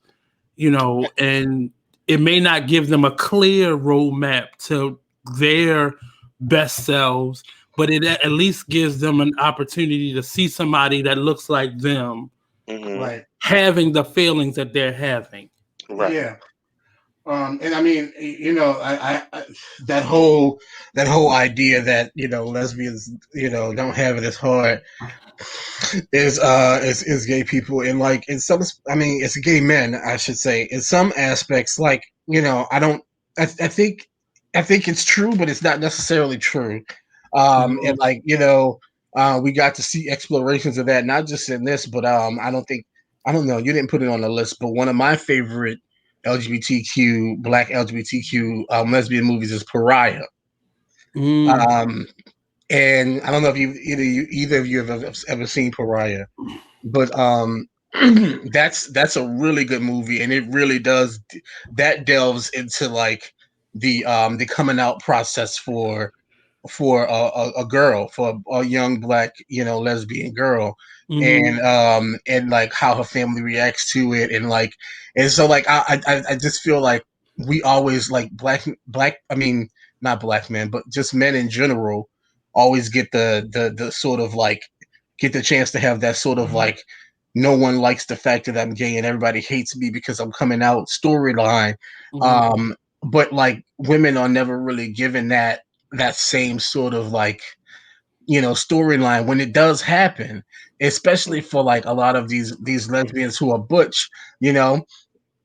and it may not give them a clear roadmap to their best selves, but it at least gives them an opportunity to see somebody that looks like them, having the feelings that they're having. Yeah. And I mean, I that whole idea that lesbians don't have it as hard is gay people, and like in some, I mean, it's gay men, I should say, in some aspects. Like I think it's true, but it's not necessarily true. And like we got to see explorations of that, not just in this, but I don't know, you didn't put it on the list, but one of my favorite black LGBTQ lesbian movies is Pariah. And I don't know if either of you have ever seen Pariah, but that's a really good movie, and it really does delves into like the coming out process for a girl, for a young black lesbian girl, and like how her family reacts to it, and so like I just feel like we always, like black, I mean, not black men, but just men in general, always get the sort of like get the chance to have that sort of like, no one likes the fact that I'm gay and everybody hates me because I'm coming out storyline. But like women are never really given that same sort of like storyline when it does happen, especially for like a lot of these lesbians who are butch.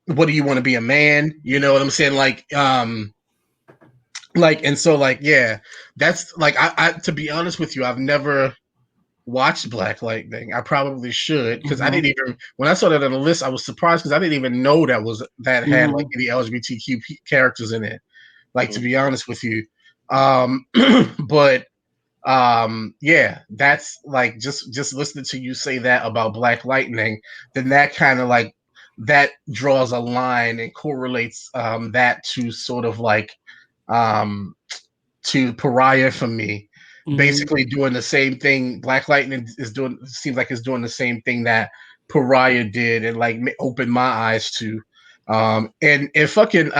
What do you want to be, a man? You know what I'm saying? And so like, yeah, that's like, I to be honest with you, I've never watched Black Lightning. I probably should, because I didn't even, when I saw that on the list, I was surprised because I didn't even know that had like any LGBTQ characters in it. Like, to be honest with you, but yeah, that's like, just listening to you say that about Black Lightning, then that kind of like, that draws a line and correlates that to sort of like to Pariah for me. Basically doing the same thing Black Lightning is doing, seems like it's doing the same thing that Pariah did and like opened my eyes to. And fucking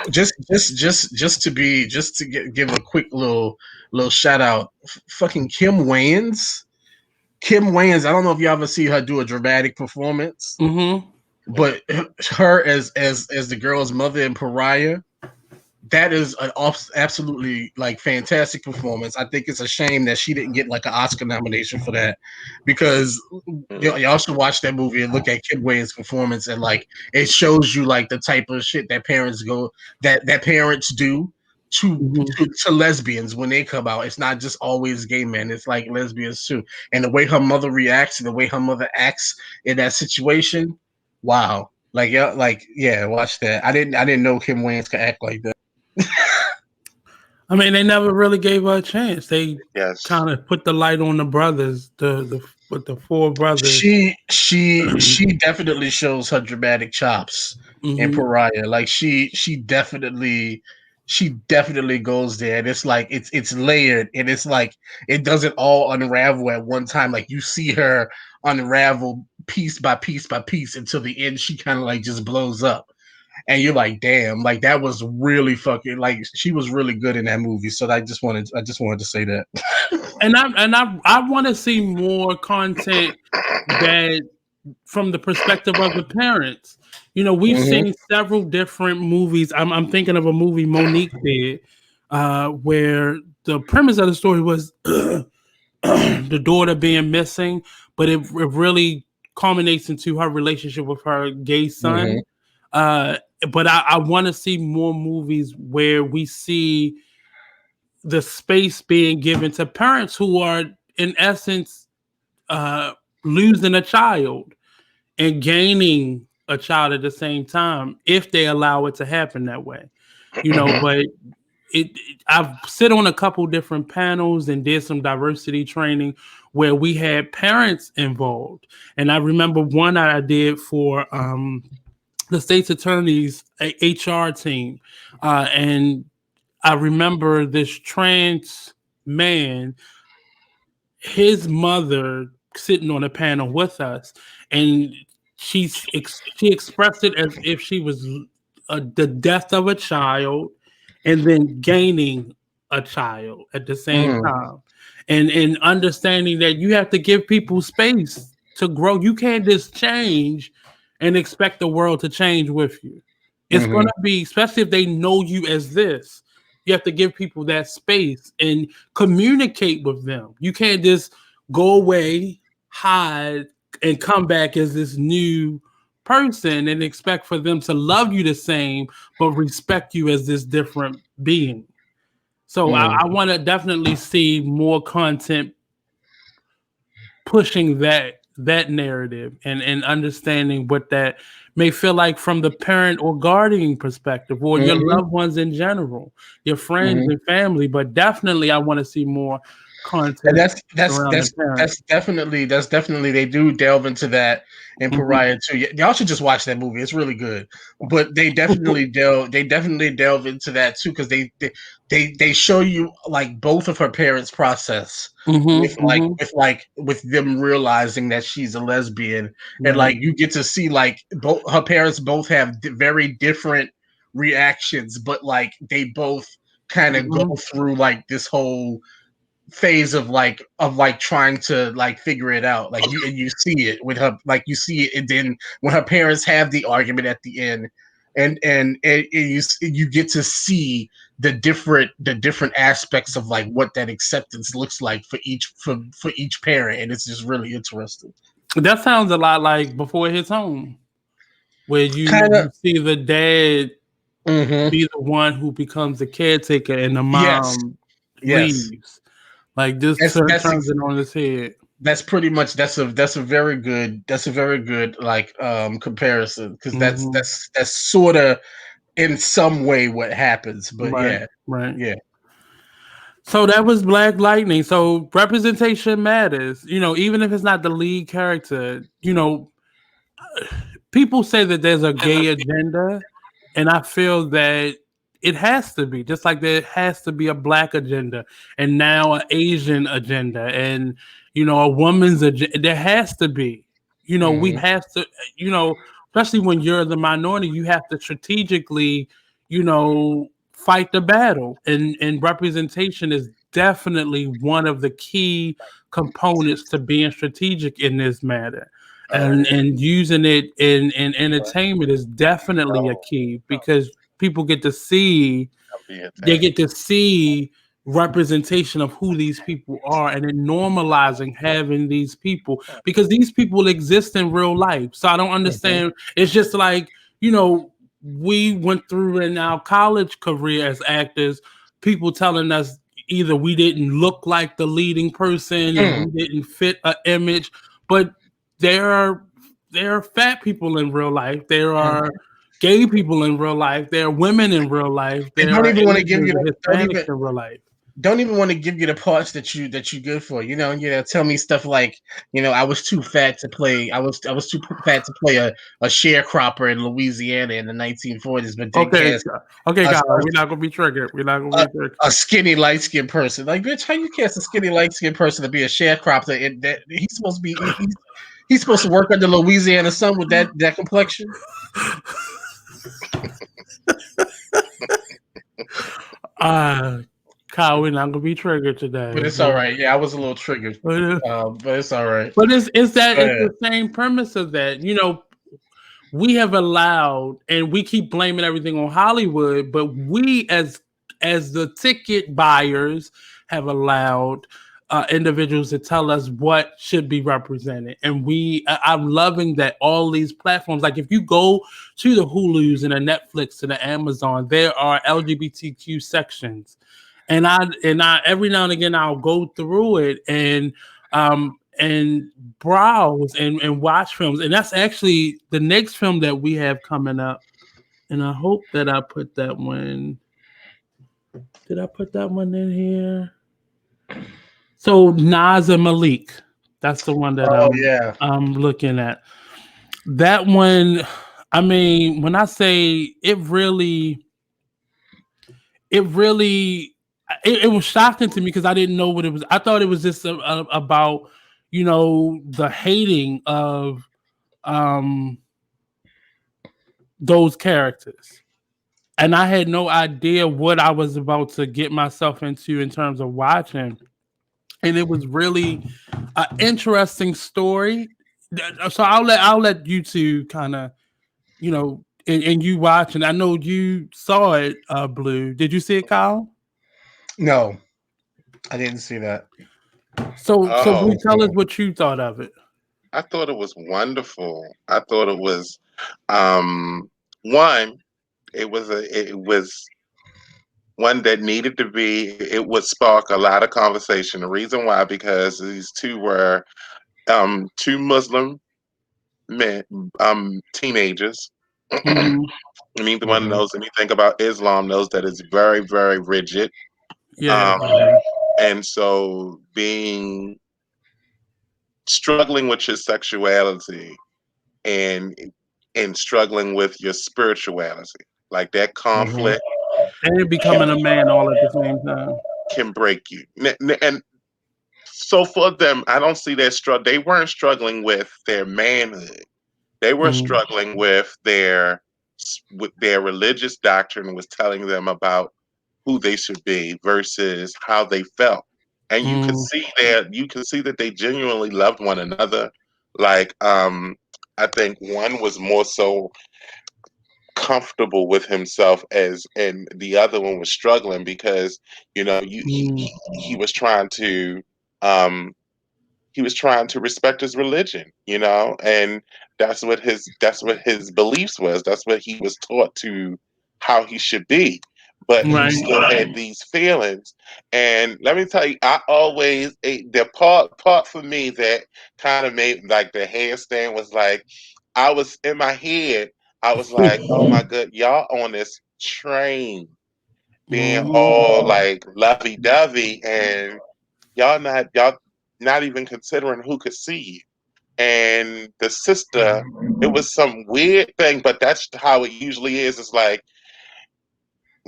just to give a quick little shout out, fucking Kim Wayans. I don't know if you ever see her do a dramatic performance, but her as the girl's mother in Pariah, that is an absolutely like fantastic performance. I think it's a shame that she didn't get like an Oscar nomination for that, because y'all should watch that movie and look at Kim Wayans' performance, and like it shows you like the type of shit that parents do to lesbians when they come out. It's not just always gay men; it's like lesbians too. And the way her mother reacts and the way her mother acts in that situation, wow! Like yeah, watch that. I didn't know Kim Wayans could act like that. I mean, they never really gave her a chance. They kind of put the light on the brothers, with the four brothers. She definitely shows her dramatic chops in Pariah. Like she definitely goes there. And it's like it's layered, and it's like it doesn't all unravel at one time. Like you see her unravel piece by piece by piece until the end. She kind of like just blows up. And you're like, damn, like that was really fucking, like she was really good in that movie. So I just wanted to say that. And I want to see more content that from the perspective of the parents. You know, we've seen several different movies. I'm thinking of a movie Monique did, where the premise of the story was the daughter being missing, but it really culminates into her relationship with her gay son. But I want to see more movies where we see the space being given to parents who are, in essence, losing a child and gaining a child at the same time, if they allow it to happen that way. You know, but I've sit on a couple different panels and did some diversity training where we had parents involved. And I remember one I did for the state's attorney's HR team. And I remember this trans man, his mother sitting on a panel with us, and she expressed it as if she was the death of a child and then gaining a child at the same time. And understanding that you have to give people space to grow. You can't just change and expect the world to change with you. It's going to be, especially if they know you as this, you have to give people that space and communicate with them. You can't just go away, hide, and come back as this new person and expect for them to love you the same, but respect you as this different being. So I want to definitely see more content pushing that narrative and understanding what that may feel like from the parent or guardian perspective, or your loved ones in general, your friends and family. But definitely I want to see more content. And that's definitely they do delve into that in Pariah too. Y'all should just watch that movie. It's really good. But they definitely delve into that too, because they show you like both of her parents' process with them realizing that she's a lesbian, and like you get to see like both her parents both have very different reactions, but like they both kind of go through like this whole phase of trying to like figure it out, like you see it with her, like you see it, and then when her parents have the argument at the end, and you get to see the different aspects of like what that acceptance looks like for each parent, and it's just really interesting. That sounds a lot like Before It Hits Home, where you see the dad be the one who becomes the caretaker and the mom leaves. Like this turns it on its head. That's pretty much that's a very good like comparison, because that's sort of in some way what happens. But yeah. So that was Black Lightning. So representation matters. You know, even if it's not the lead character. You know, people say that there's a gay agenda, and I feel that it has to be, just like there has to be a Black agenda and now an Asian agenda and, a woman's agenda. There has to be, we have to, especially when you're the minority, you have to strategically, fight the battle. And representation is definitely one of the key components to being strategic in this matter. And using it in entertainment is definitely a key, because people get to see, representation of who these people are, and then normalizing having these people, because these people exist in real life. So I don't understand. It's just like, we went through in our college career as actors, people telling us either we didn't look like the leading person and we didn't fit an image, but there are fat people in real life. There are gay people in real life. There are women in real life. There don't even want to give you Hispanics in real life. Don't even want to give you the parts that you good for. Tell me stuff like, I was too fat to play. I was too fat to play a sharecropper in Louisiana in the 1940s. But they cast we're not gonna be triggered. We're not gonna be triggered. A skinny light skinned person. Like, bitch, how you cast a skinny light skinned person to be a sharecropper? And that he's supposed to be he's supposed to work under Louisiana sun with that complexion. Kyle, we're not gonna be triggered today. But it's all right. Yeah, I was a little triggered. But it's all right. But it's the same premise of that. We have allowed, and we keep blaming everything on Hollywood, but we as the ticket buyers have allowed individuals to tell us what should be represented. And I'm loving that all these platforms, like if you go to the Hulus and the Netflix and the Amazon, there are LGBTQ sections. And I every now and again I'll go through it and browse and watch films. And that's actually the next film that we have coming up. And I hope that I put that one. Did I put that one in here? So Naz Maalik, that's the one that I'm looking at. That one, I mean, when I say it really was shocking to me, because I didn't know what it was. I thought it was just about, the hating of those characters. And I had no idea what I was about to get myself into in terms of watching. And it was really an interesting story. So I'll let you two kind of, and you watch, and I know you saw it, Bleu. Did you see it, Kyle? No, I didn't see that. So tell us what you thought of it. I thought it was wonderful. I thought it was one. It was one that needed to be. It would spark a lot of conversation. The reason why, because these two were two Muslim men, teenagers. Neither one knows anything about Islam, knows that it's very, very rigid. Yeah. And so struggling with your sexuality and struggling with your spirituality, like that conflict, and becoming a man all at the same time, can break you. And so for them, I don't see that struggle. They weren't struggling with their manhood. They were struggling with their religious doctrine was telling them about who they should be versus how they felt. And you can see that they genuinely loved one another. Like, I think one was more so comfortable with himself and the other one was struggling because, he was trying to, respect his religion, and that's what his beliefs was. That's what he was taught how he should be. But he still had these feelings. And let me tell you, I always the part for me that kind of made like the handstand was like, I was in my head, I was like, oh my god, y'all on this train being all like lovey dovey, and y'all not even considering who could see you. And the sister, it was some weird thing, but that's how it usually is. It's like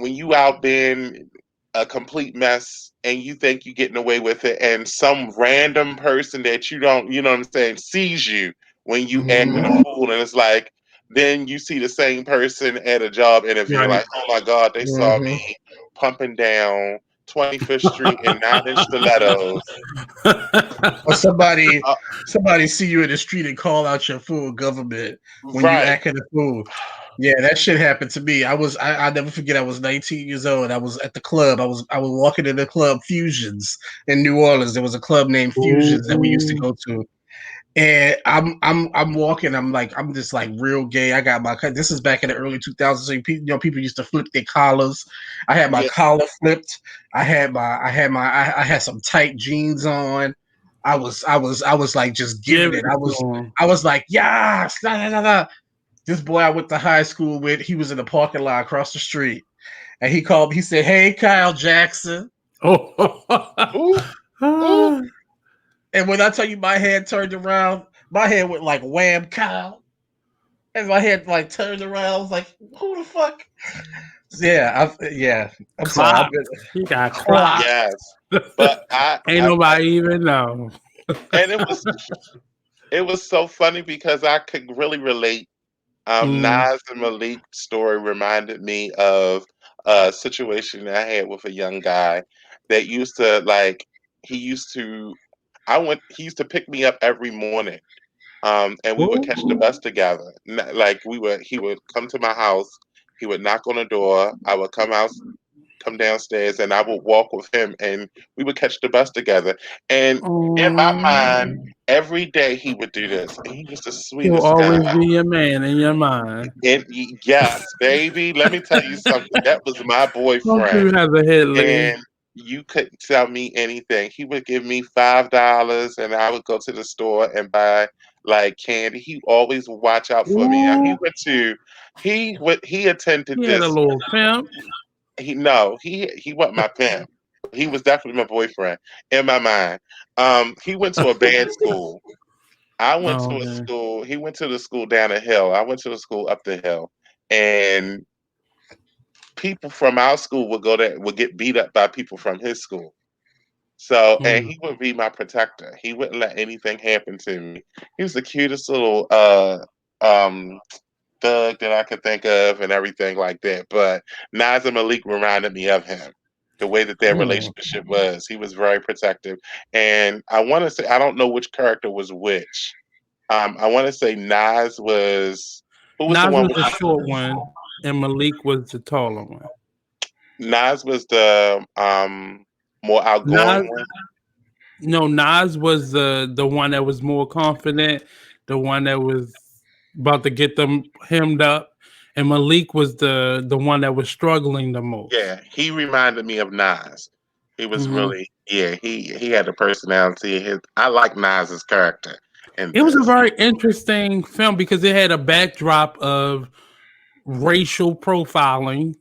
when you out being a complete mess and you think you're getting away with it, and some random person that you don't, you know what I'm saying, sees you when you acting a fool, and it's like, then you see the same person at a job interview, like, oh my God, they saw me pumping down 25th Street in 9-inch stilettos. Or somebody see you in the street and call out your full government when you acting a fool. Yeah, that shit happened to me. I never forget. I was 19 years old. I was at the club. I was walking in the club Fusions in New Orleans. There was a club named Fusions that we used to go to. And I'm walking. I'm just like real gay. I got my. This is back in the early 2000s. So people used to flip their collars. I had my collar flipped. I had some tight jeans on. I was like just giving it. I was like, yeah, this boy I went to high school with, he was in the parking lot across the street, and he called me. He said, "Hey, Kyle Jackson." And when I tell you, my head turned around, my head went like wham, Kyle, and my head like turned around. I was like, "Who the fuck?" I'm sorry. He got clocked. Yes, but ain't nobody even know. And it was so funny because I could really relate. Naz and Maalik's story reminded me of a situation that I had with a young guy that used to he used to pick me up every morning. And we would catch the bus together. He would come to my house, he would knock on the door, I would come downstairs, and I would walk with him, and we would catch the bus together. And in my mind, every day he would do this. And he was the sweetest guy. He'll always guy. be your man in your mind. Yes, baby. Let me tell you something. That was my boyfriend. Has a hit and you couldn't tell me anything. He would give me $5, and I would go to the store and buy like candy. He always would watch out for me. Now, he attended he this. Had a little pimp. He wasn't my pimp. He was definitely my boyfriend in my mind. He went to a band school. I went to a school. He went to the school down the hill. I went to the school up the hill, and people from our school would get beat up by people from his school. So, and he would be my protector. He wouldn't let anything happen to me. He was the cutest little thug that I could think of and everything like that. But Naz and Maalik reminded me of him. The way that their relationship was. He was very protective. And I want to say, I don't know which character was which. I want to say Naz was, who was Naz the one was the short one, and Maalik was the taller one. Naz was the more outgoing one. No, Naz was the one that was more confident, the one that was about to get them hemmed up, and Maalik was the one that was struggling the most. Yeah, he reminded me of Naz. He was really he had a personality. I like Naz's character. And it was a very interesting film because it had a backdrop of racial profiling,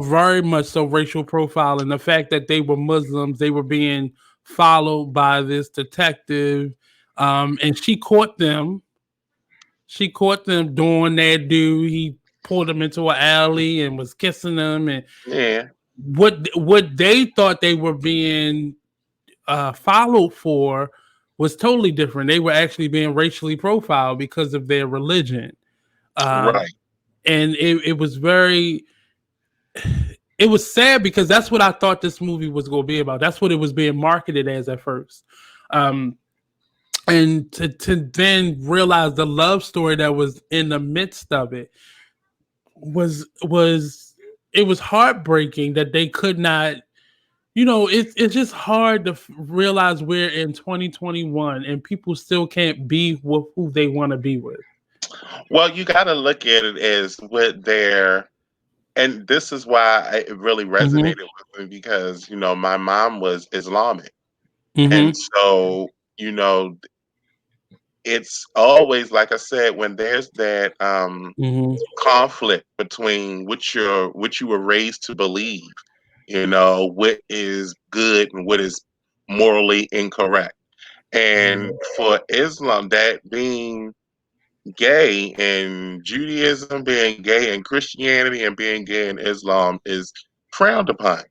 very much so racial profiling. The fact that they were Muslims, they were being followed by this detective, and she caught them. She caught them doing that. Dude, he pulled them into an alley and was kissing them, and what they thought they were being followed for was totally different. They were actually being racially profiled because of their religion. Right. And it was it was sad because that's what I thought this movie was going to be about. That's what it was being marketed as at first. And to then realize the love story that was in the midst of it was heartbreaking that they could not. It's just hard to realize we're in 2021 and people still can't be with who they want to be with. Well, you got to look at it as what they're, and this is why it really resonated with me because, my mom was Islamic. And so, it's always, like I said, when there's that conflict between what you were raised to believe, what is good and what is morally incorrect. And for Islam, that being gay in Judaism, being gay in Christianity, and being gay in Islam is frowned upon.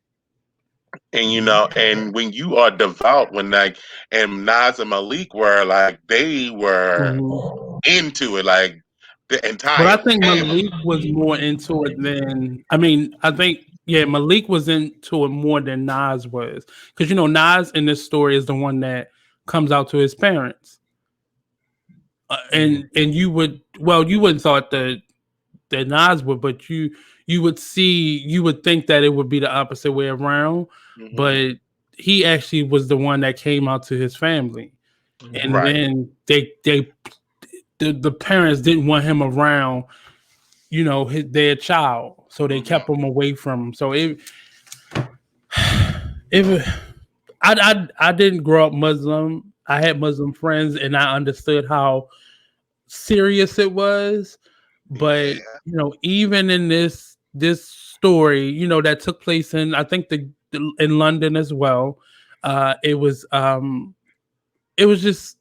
And and when you are devout, when and Naz and Maalik were they were into it, the entire But I think family. Maalik was more into it than I think Maalik was into it more than Naz was, because Naz in this story is the one that comes out to his parents, and you wouldn't thought that Naz would, but you would think that it would be the opposite way around, but he actually was the one that came out to his family, and then the parents didn't want him around, their child, so they kept him away from him. So I didn't grow up Muslim. I had Muslim friends, and I understood how serious it was. But even in this story, that took place in, I think, in London as well. It was just,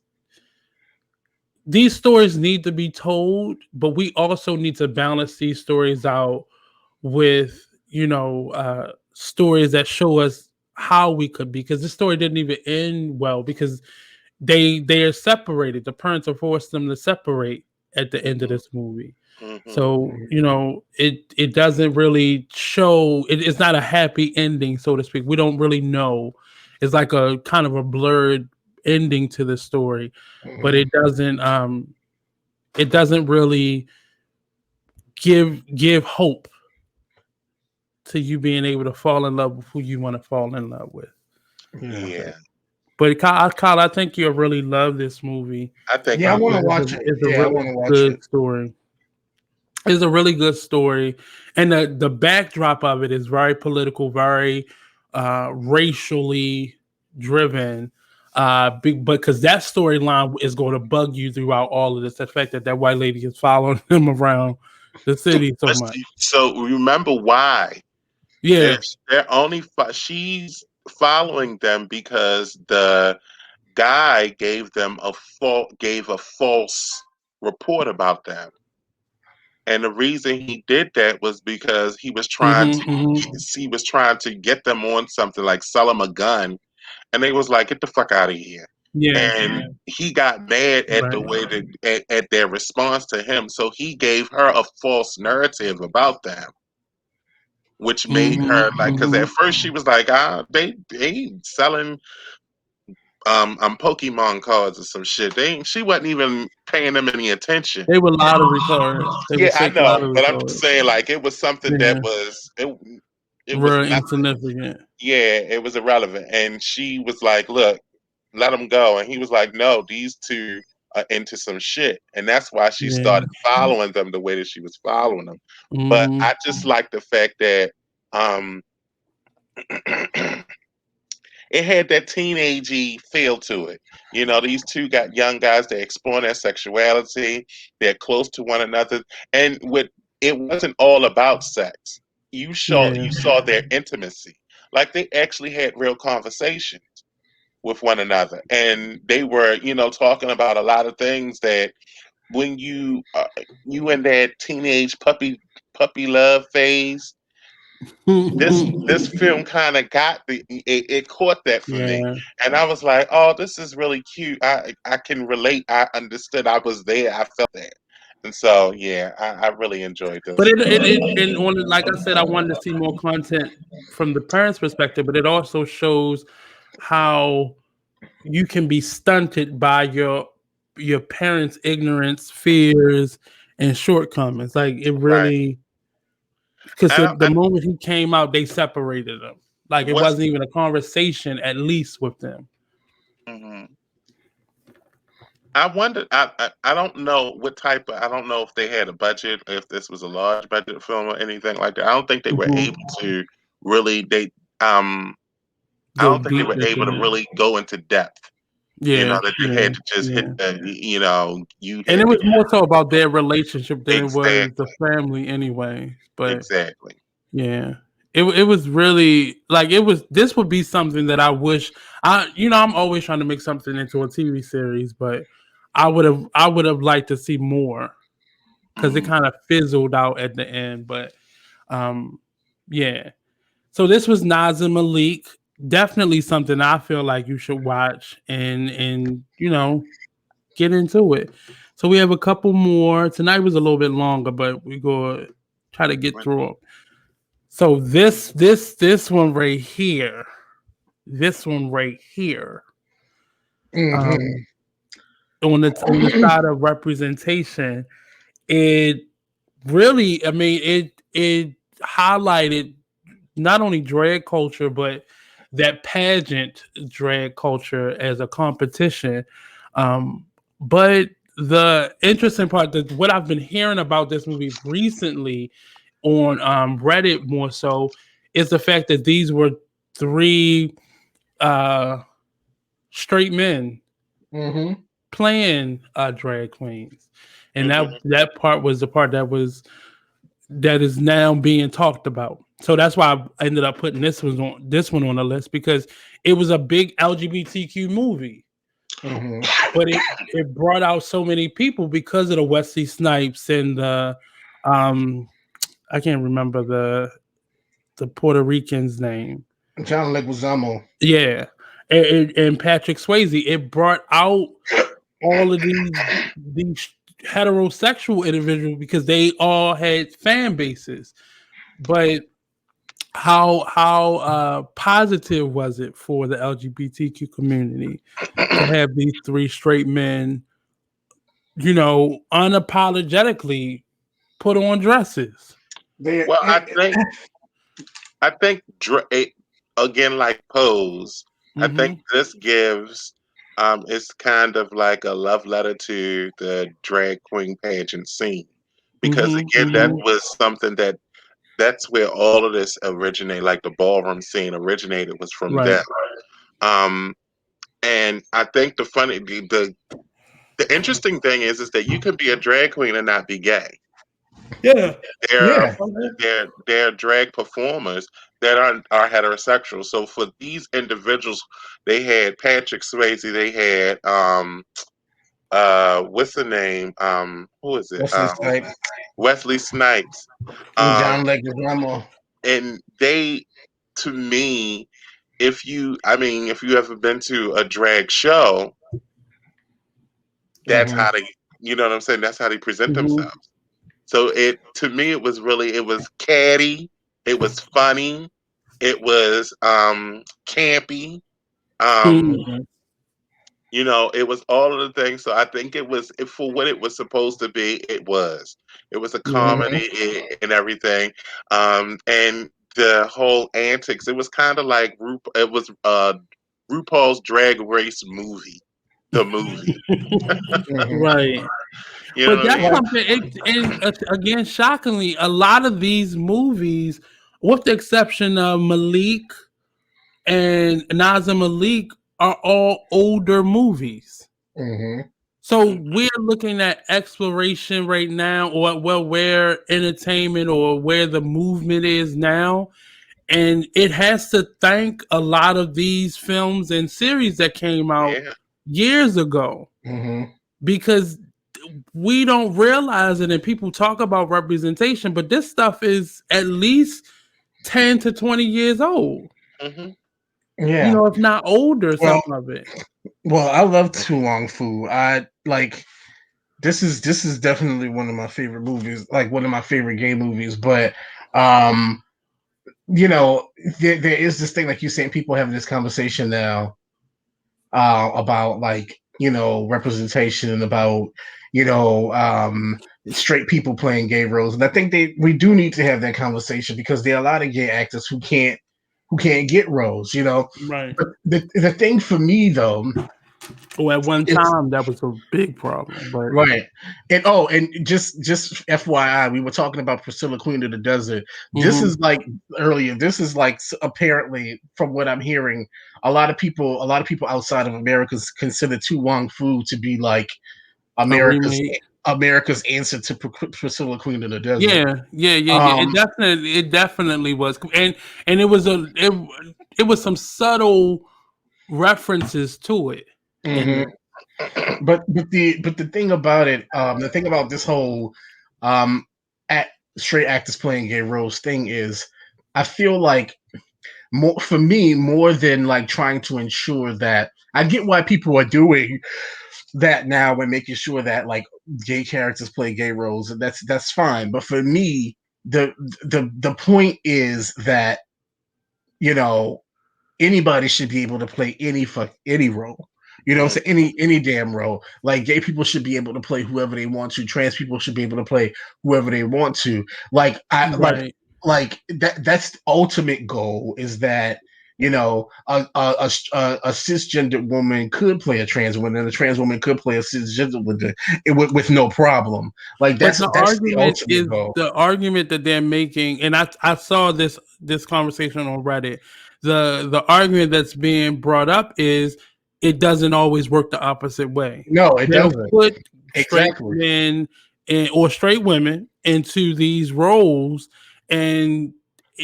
these stories need to be told, but we also need to balance these stories out with stories that show us how we could be, because this story didn't even end well, because they are separated. The parents have forced them to separate at the end of this movie. So it doesn't really show, it's not a happy ending, so to speak. We don't really know. It's like a kind of a blurred ending to the story, but it doesn't really give hope to you being able to fall in love with who you want to fall in love with. But Kyle, I think you'll really love this movie. I think I want to watch it. It's a really good story. It's a really good story, and the backdrop of it is very political, very racially driven. Because that storyline is going to bug you throughout all of this. The fact that white lady is following him around the city so much. So remember why? Yeah, they're only she's following them because the guy gave a false report about them. And the reason he did that was because he was trying to get them on something, like sell them a gun, and they was like, "Get the fuck out of here!" And he got mad at the way that at their response to him, so he gave her a false narrative about them, which made her because at first she was like, they selling Pokemon cards or some shit. She wasn't even paying them any attention. They were lottery cards. I know, but I'm just saying, it was something that was it was real insignificant. Yeah, it was irrelevant, and she was like, "Look, let them go," and he was like, "No, these two are into some shit," and that's why she started following them the way that she was following them. But I just like the fact that it had that teenagey feel to it. These two young guys, they're exploring their sexuality, they're close to one another, and it wasn't all about sex. You saw their intimacy. Like, they actually had real conversations with one another, and they were, talking about a lot of things that when you in that teenage puppy love phase, this film kind of got it caught that for me, and I was like, oh, this is really cute. I can relate. I understood. I was there. I felt that, and so I really enjoyed this. But like I said, I wanted to see more content from the parents' perspective, but it also shows how you can be stunted by your parents' ignorance, fears, and shortcomings. Like, it really. Because the moment he came out, they separated them. Like, it wasn't even a conversation, at least, with them. I wonder. I don't know what type of. I don't know if they had a budget, if this was a large budget film or anything like that. I don't think they were able to really. I don't think they were able to really go into depth. That they had to just hit the. And it was more so about their relationship than it was the family, anyway. But exactly. Yeah. It was really this would be something that I wish I'm always trying to make something into a TV series, but I would have liked to see more because it kind of fizzled out at the end. But yeah. So this was Naz Maalik. Definitely something I feel like you should watch and get into it. So we have a couple more. Tonight was a little bit longer, but we go try to get through them. So this one right here. This one right here. On the side of representation, it really, it highlighted not only drag culture, but that pageant drag culture as a competition. But the interesting part, that what I've been hearing about this movie recently on Reddit more so, is the fact that these were 3 straight men playing drag queens, and that part was the part that is now being talked about. So that's why I ended up putting this one on the list, because it was a big LGBTQ movie, but it brought out so many people because of the Wesley Snipes and the I can't remember the Puerto Rican's name. John Leguizamo. Yeah. And Patrick Swayze. It brought out all of these heterosexual individuals because they all had fan bases. But how positive was it for the LGBTQ community to have these 3 straight men, unapologetically put on dresses? Well, I think again, like Pose, I think this gives it's kind of like a love letter to the drag queen pageant scene, because again, that was something that's where all of this originated, like the ballroom scene originated, was from them. And I think the interesting thing is that you can be a drag queen and not be gay. Yeah. They're drag performers that are heterosexual. So for these individuals, they had Patrick Swayze, they had what's the name? Who is it? Wesley Snipes. John Leguizamo. And they, to me, if you ever been to a drag show, that's how they, you know what I'm saying? That's how they present themselves. So to me, it was catty, it was funny, it was campy, it was all of the things. So I think it was, for what it was supposed to be. It was a comedy and everything, and the whole antics. It was kind of like RuPaul's Drag Race movie, the movie. Right. But that's something. And again, shockingly, a lot of these movies, with the exception of Malik and Naz Maalik, are all older movies. So we're looking at exploration right now, or where entertainment or where the movement is now. And it has to thank a lot of these films and series that came out years ago, because we don't realize it, and people talk about representation, but this stuff is at least 10 to 20 years old. If not older, some of it. Well, I love Wong Foo. I like this is definitely one of my favorite movies, like one of my favorite gay movies. But there is this thing, like you saying, people having this conversation now about representation, and about straight people playing gay roles. And I think we do need to have that conversation, because there are a lot of gay actors who can't get roles, Right. But the thing for me, though, at one time that was a big problem, but right. And just FYI, we were talking about Priscilla, Queen of the Desert. This is like earlier. This is like, apparently, from what I'm hearing, a lot of people outside of America consider Wong Foo to be like America's answer to Priscilla, Queen of the Desert. Yeah. It definitely was, and it was some subtle references to it. But the thing about it, the thing about this whole straight actors playing gay roles thing is, I feel like more than like trying to ensure that, I get why people are doing that now and making sure that like gay characters play gay roles, and that's fine. But for me, the point is that, you know, anybody should be able to play any role. You know what I'm saying? Any damn role. Like, gay people should be able to play whoever they want to. Trans people should be able to play whoever they want to. Like, like that's the ultimate goal, is that, you know, a cisgendered woman could play a trans woman, and a trans woman could play a cisgendered woman with no problem. Like, that's the ultimate goal. The argument that they're making, and I saw this conversation on Reddit. The argument that's being brought up is it doesn't always work the opposite way. No, it doesn't. Put straight men or straight women into these roles, and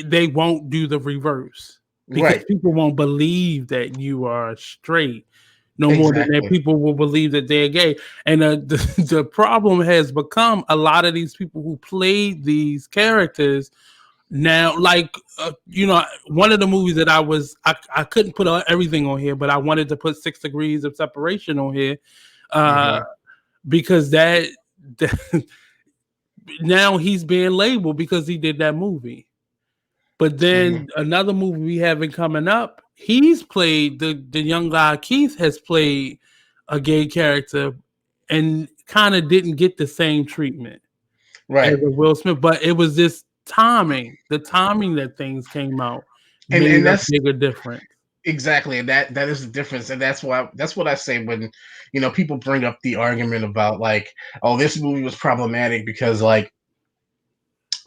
they won't do the reverse, because people won't believe that you are straight no more than that people will believe that they're gay. And the problem has become a lot of these people who played these characters now, like, you know, one of the movies that I couldn't put everything on here, but I wanted to put 6 Degrees of Separation on here, because that now he's being labeled because he did that movie. But then another movie we having coming up, he's played, the young guy Keith has played a gay character and kind of didn't get the same treatment as a Will Smith. But it was this the timing that things came out, and that's a bigger difference. Exactly, and that is the difference, and that's what I say when, you know, people bring up the argument about like, oh, this movie was problematic because, like,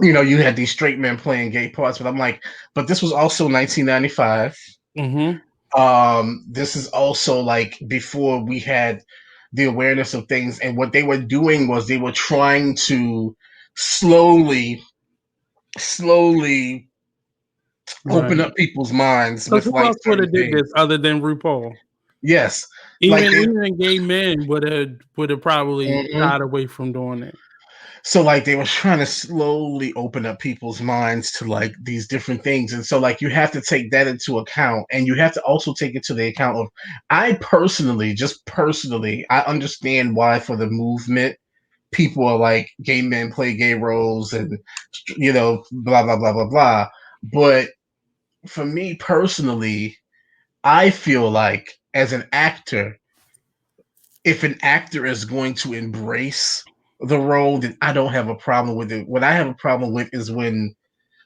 you know, you had these straight men playing gay parts, but I'm like, but this was also 1995. This is also like before we had the awareness of things, and what they were doing was they were trying to slowly open up people's minds with like certain things. Did this other than RuPaul? Yes, even gay men would have probably shied away from doing it. So like they were trying to slowly open up people's minds to like these different things. And so like you have to take that into account, and you have to also take it to the account of, I personally, I understand why for the movement, people are like, gay men play gay roles and, you know, blah, blah, blah, blah, blah. But for me personally, I feel like as an actor, if an actor is going to embrace the role, then I don't have a problem with it. What I have a problem with is when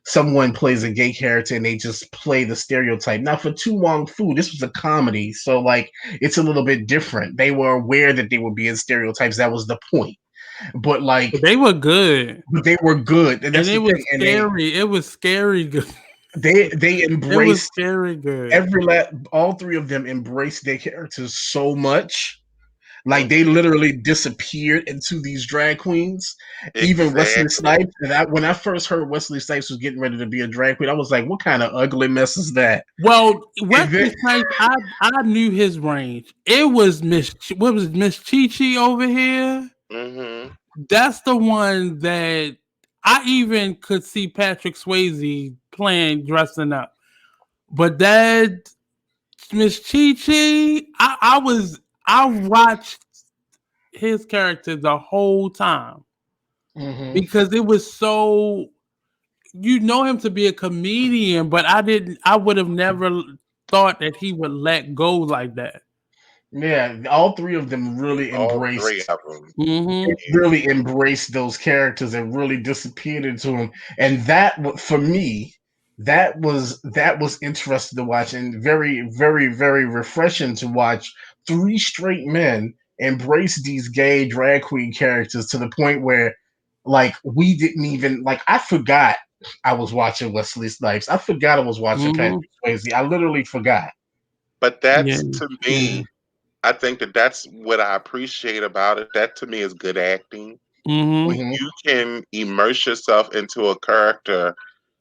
someone plays a gay character and they just play the stereotype. Now, for Wong Foo, this was a comedy, so like it's a little bit different. They were aware that they were being stereotypes. That was the point. But like, they were good. They were good, and it was scary. It was scary good. They embraced. It was scary good. All three of them embraced their characters so much. Like they literally disappeared into these drag queens. Even Wesley Snipes. And when I first heard Wesley Snipes was getting ready to be a drag queen, I was like, "What kind of ugly mess is that?" Well, Wesley Snipes, I knew his range. It was Miss Chi Chi over here. That's the one that I even could see Patrick Swayze dressing up. But that Miss Chi Chi, I watched his character the whole time because it was so, you know him to be a comedian, but I would have never thought that he would let go like that. Yeah, all three of them really embraced. Really embraced those characters and really disappeared into them, and that for me, that was interesting to watch and very, very, very refreshing to watch. 3 straight men embrace these gay drag queen characters to the point where, like, we didn't even like. I forgot I was watching Wesley Snipes. I forgot I was watching Patrick Swayze. I literally forgot. But that's to me. I think that's what I appreciate about it. That to me is good acting. When you can immerse yourself into a character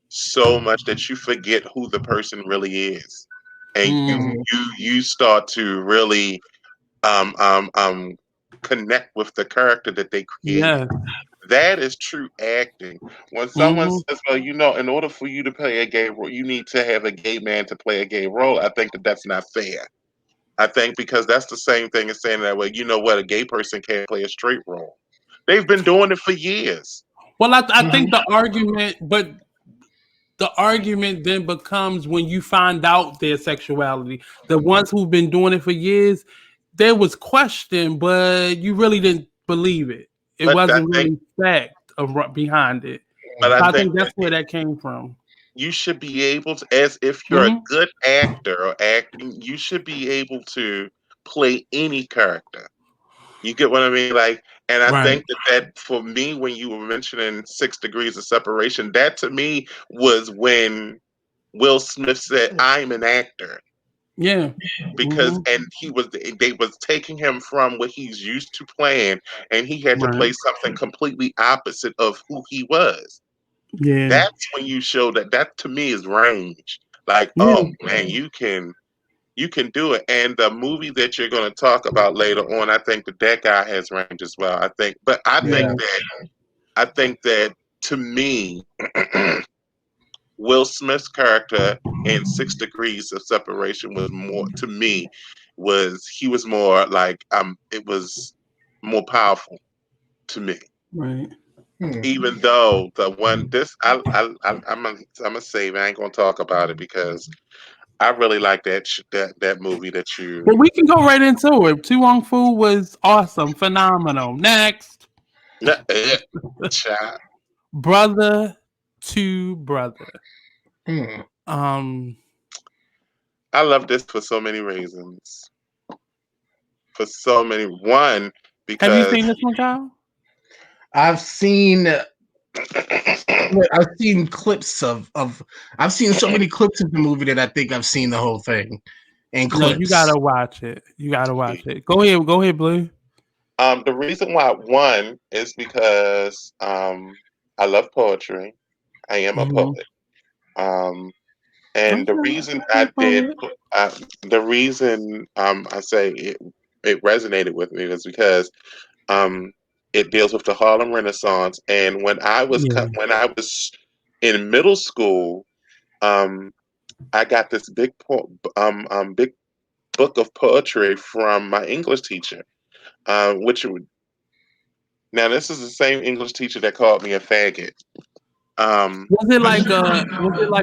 so much that you forget who the person really is, and you start to really connect with the character that they created. Yeah. That is true acting. When someone says, well, in order for you to play a gay role, you need to have a gay man to play a gay role, I think that's not fair. I think because that's the same thing as saying that, well, you know what, a gay person can't play a straight role. They've been doing it for years. Well, I think the argument then becomes when you find out their sexuality. The ones who've been doing it for years, there was question, but you really didn't believe it. It wasn't really fact behind it. But I think that's where that came from. You should be able to, as if you're a good actor or acting, you should be able to play any character. You get what I mean? Like, and I think that for me, when you were mentioning 6 Degrees of Separation, that to me was when Will Smith said, "I'm an actor." Yeah. Because and they was taking him from what he's used to playing, and he had to play something completely opposite of who he was. Yeah. That's when you show that to me is range. Like, oh man, you can do it. And the movie that you're going to talk about later on, I think that guy has range as well. I think that to me, Will Smith's character in 6 Degrees of Separation was more, to me, he was more like it was more powerful to me. Right. Even though the one I'm gonna save. I ain't gonna talk about it because I really like that movie that you. But we can go right into it. Wong Foo was awesome, phenomenal. Next, brother to brother. I love this for so many reasons. One, because have you seen this one, Kyle? I've seen clips of I've seen so many clips of the movie that I think I've seen the whole thing. And clips. No, you gotta watch it. Go ahead, Bleu. The reason why one is because I love poetry. I am a poet. And the reason I say it resonated with me is because it deals with the Harlem Renaissance. And when I was in middle school, I got this big book of poetry from my English teacher, now this is the same English teacher that called me a faggot. Was it like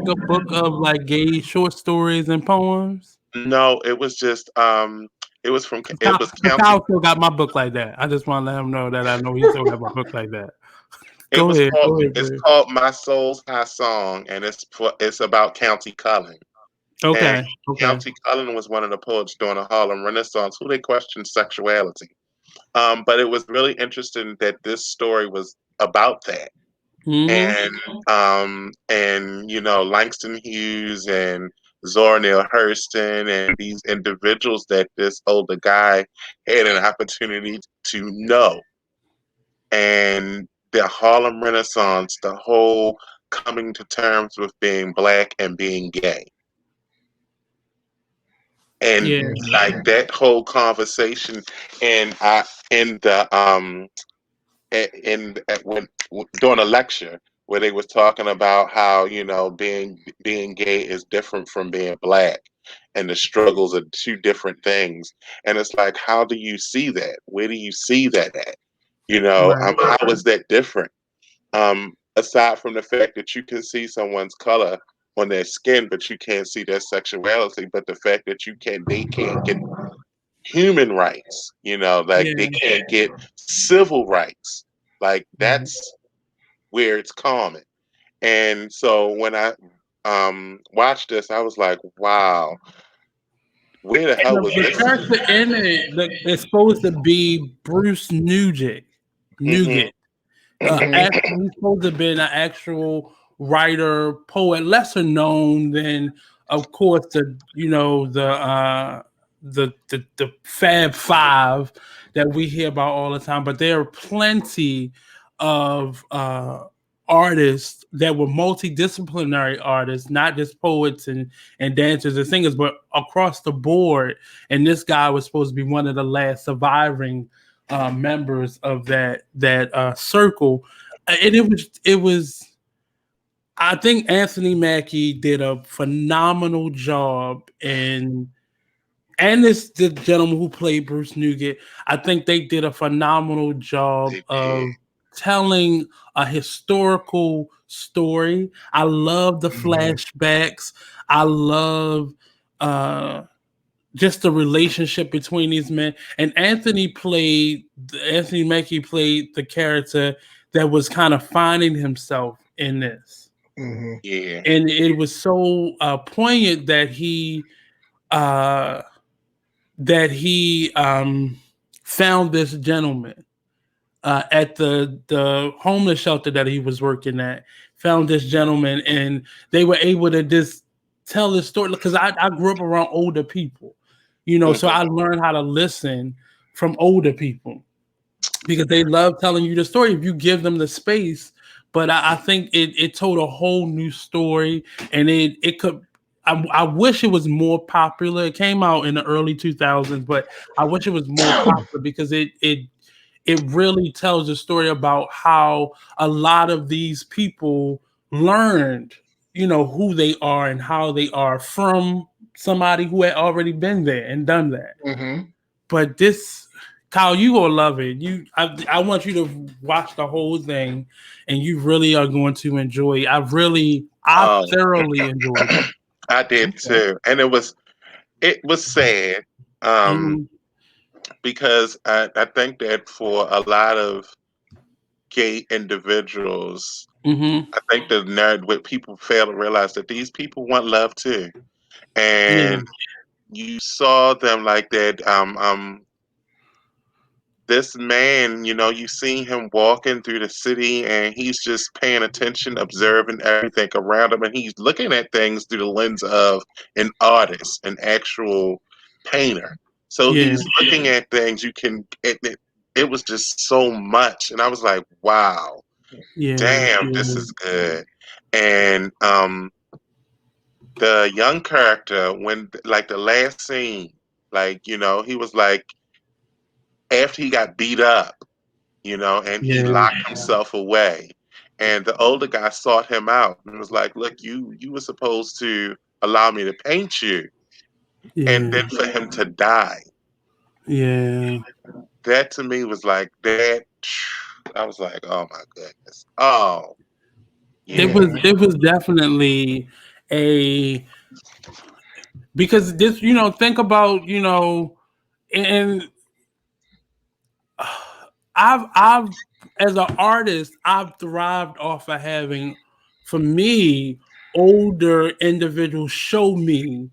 a book of like gay short stories and poems? No, it was just it was Kyle still got my book like that. I just want to let him know that I know he still got my book like that. Go ahead. It's called My Soul's High Song, and it's about County Cullen. Okay. County Cullen was one of the poets during the Harlem Renaissance who they questioned sexuality. But it was really interesting that this story was about that. And Langston Hughes and Zora Neale Hurston and these individuals that this older guy had an opportunity to know. And the Harlem Renaissance, the whole coming to terms with being Black and being gay. And like that whole conversation, and when during a lecture where they was talking about how being gay is different from being Black, and the struggles are two different things. And it's like, how do you see that? Where do you see that at? How is that different? Aside from the fact that you can see someone's color on their skin, but you can't see their sexuality, but the fact that they can't get human rights, they can't get civil rights. Like that's where it's common. And so when I watched this, I was like, wow, where the hell was this? The character in it is supposed to be Bruce Nugent. He's supposed to have been an actual writer, poet, lesser known than, of course, the Fab Five that we hear about all the time. But there are plenty of artists that were multidisciplinary artists, not just poets and dancers and singers, but across the board. And this guy was supposed to be one of the last surviving members of that circle. And it was. I think Anthony Mackie did a phenomenal job, and the gentleman who played Bruce Nugent, I think they did a phenomenal job of telling a historical story. I love the flashbacks. I love just the relationship between these men. And Anthony Mackie played the character that was kind of finding himself in this. Mm-hmm. Yeah, and it was so poignant that he found this gentleman at the homeless shelter that he was working at. Found this gentleman, and they were able to just tell this story, because I grew up around older people, so I learned how to listen from older people, because they love telling you the story if you give them the space. But I think it told a whole new story, and it could. I wish it was more popular. It came out in the early 2000s, but I wish it was more popular, because it really tells a story about how a lot of these people learned, who they are and how they are from somebody who had already been there and done that. Mm-hmm. But this, Kyle, you gonna love it. I want you to watch the whole thing, and you really are going to enjoy it. I thoroughly enjoyed it. I did too, and it was sad, because I think that for a lot of gay individuals, I think what people fail to realize that these people want love too, and you saw them like that. This man, you seen him walking through the city, and he's just paying attention, observing everything around him, and he's looking at things through the lens of an artist, an actual painter. So he's looking at things. It was just so much, and I was like, wow, damn, this is good. And the young character, when like the last scene, he was like, after he got beat up, and he locked himself away. And the older guy sought him out and was like, look, you were supposed to allow me to paint you. And then for him to die. Yeah. That to me was like that. I was like, oh my goodness. Oh. Yeah. It was definitely because this, think about, and I've as an artist, I've thrived off of having, for me, older individuals show me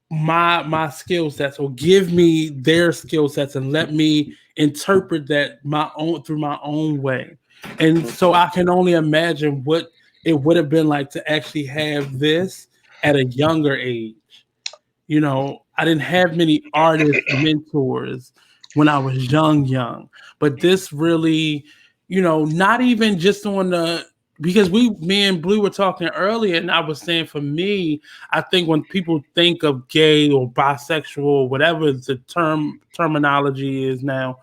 my skill sets, or give me their skill sets and let me interpret that through my own way. And so I can only imagine what it would have been like to actually have this at a younger age. I didn't have many artist mentors when I was young, but this really, not even just on because me and Blue were talking earlier, and I was saying, for me, I think when people think of gay or bisexual or whatever the terminology is now,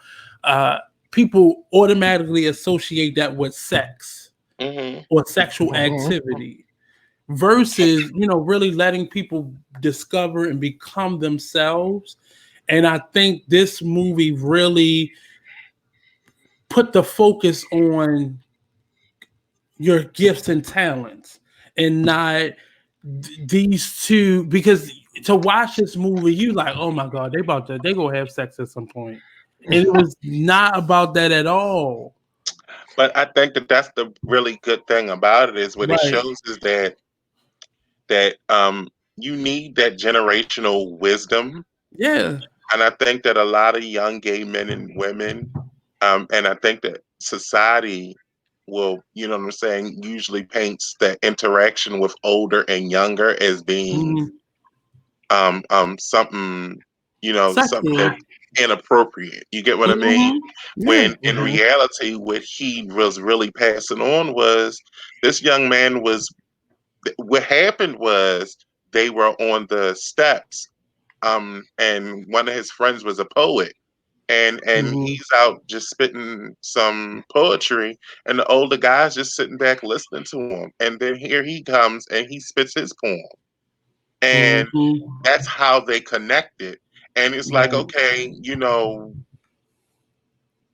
people automatically associate that with sex or sexual activity, versus, really letting people discover and become themselves. And I think this movie really put the focus on your gifts and talents, and not these two, because to watch this movie, you like, oh my God, they gonna have sex at some point. And it was not about that at all. But I think that's the really good thing about it, is what it shows is that you need that generational wisdom. Yeah. And I think that a lot of young gay men and women, and I think that society will, usually paints the interaction with older and younger as being something, something that inappropriate. You get what I mean? When in reality, what he was really passing on was this young man was. What happened was they were on the steps, and one of his friends was a poet, and he's out just spitting some poetry, and the older guy's just sitting back listening to him, and then here he comes and he spits his poem, and that's how they connected. And it's like, okay,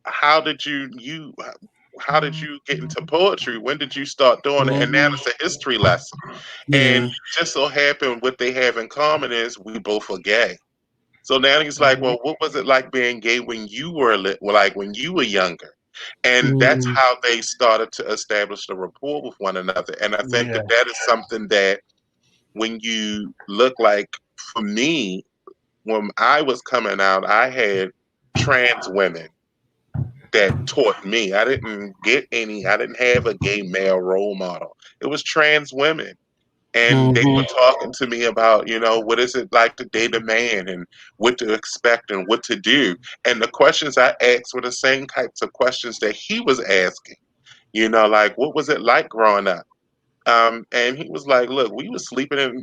how did how did you get into poetry? When did you start doing it? And now it's a history lesson. And just so happened what they have in common is we both are gay. So now he's like, well, what was it like being gay when you were like when you were younger? And that's how they started to establish the rapport with one another. And I think that is something that when you look like, for me, when I was coming out, I had trans women that taught me. I didn't have a gay male role model. It was trans women. And they were talking to me about, what is it like to date a man and what to expect and what to do. And the questions I asked were the same types of questions that he was asking. Like, what was it like growing up? And he was like, look, we were sleeping in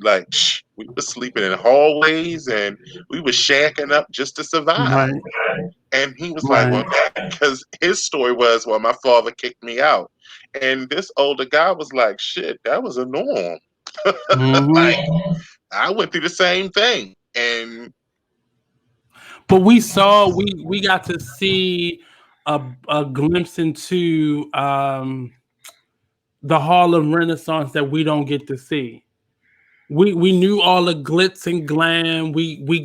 hallways and we were shacking up just to survive. And he was like, well, because his story was, well, my father kicked me out. And this older guy was like, shit, that was a norm. Like, I went through the same thing. But we got to see a glimpse into the Harlem Renaissance that we don't get to see. We knew all the glitz and glam. We're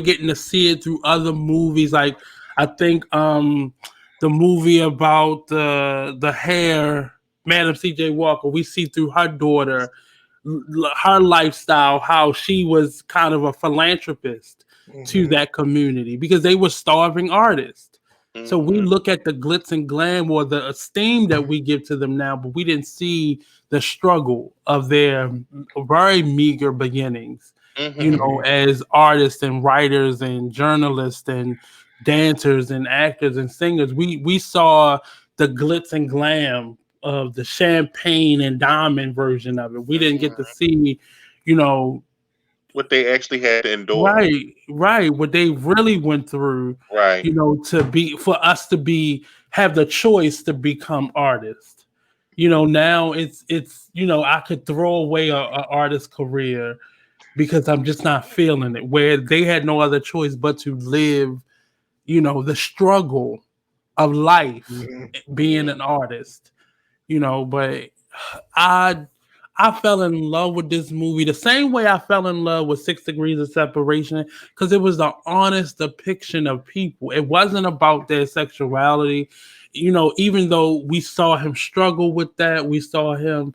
getting to see it through other movies. Like I think the movie about the hair, Madam C.J. Walker. We see through her daughter, her lifestyle, how she was kind of a philanthropist to that community because they were starving artists. So we look at the glitz and glam or the esteem that we give to them now, but we didn't see the struggle of their very meager beginnings, as artists and writers and journalists and dancers and actors and singers. We saw the glitz and glam of the champagne and diamond version of it. We didn't get to see, what they actually had to endure. Right. What they really went through, right. For us to have the choice to become artists. Now it's I could throw away a artist career because I'm just not feeling it. Where they had no other choice but to live, the struggle of life, being an artist. But I fell in love with this movie the same way I fell in love with 6 Degrees of Separation, because it was the honest depiction of people. It wasn't about their sexuality. Even though we saw him struggle with that, we saw him,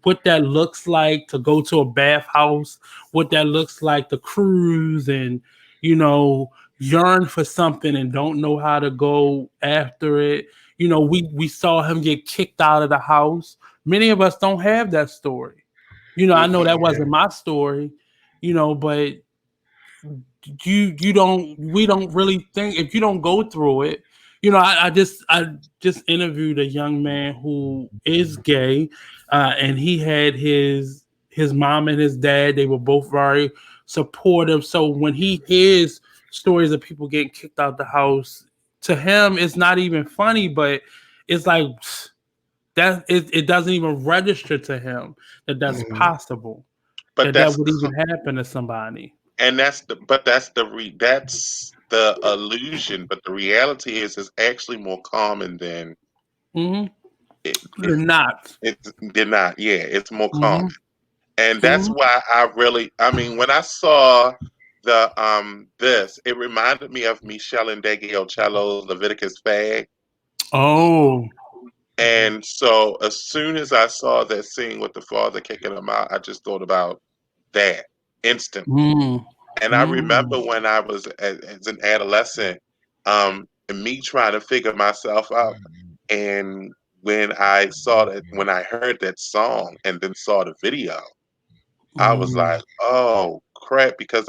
what that looks like to go to a bathhouse, what that looks like to cruise and, yearn for something and don't know how to go after it. We saw him get kicked out of the house. Many of us don't have that story. I know that wasn't my story, but we don't really think, if you don't go through it. I just interviewed a young man who is gay, and he had his mom and his dad. They were both very supportive. So when he hears stories of people getting kicked out the house, to him it's not even funny, but it's like that it doesn't even register to him that's possible, but that would even happen to somebody. And that's the illusion. But the reality is actually more common than they're not. They're not. Yeah, it's more common, and that's why when I saw this, it reminded me of Michelle Ndegeocello's Leviticus Fag. Oh. And so as soon as I saw that scene with the father kicking him out, I just thought about that instantly. And I remember when I was as an adolescent, and me trying to figure myself out. And when I heard that song and then saw the video, I was like, oh crap because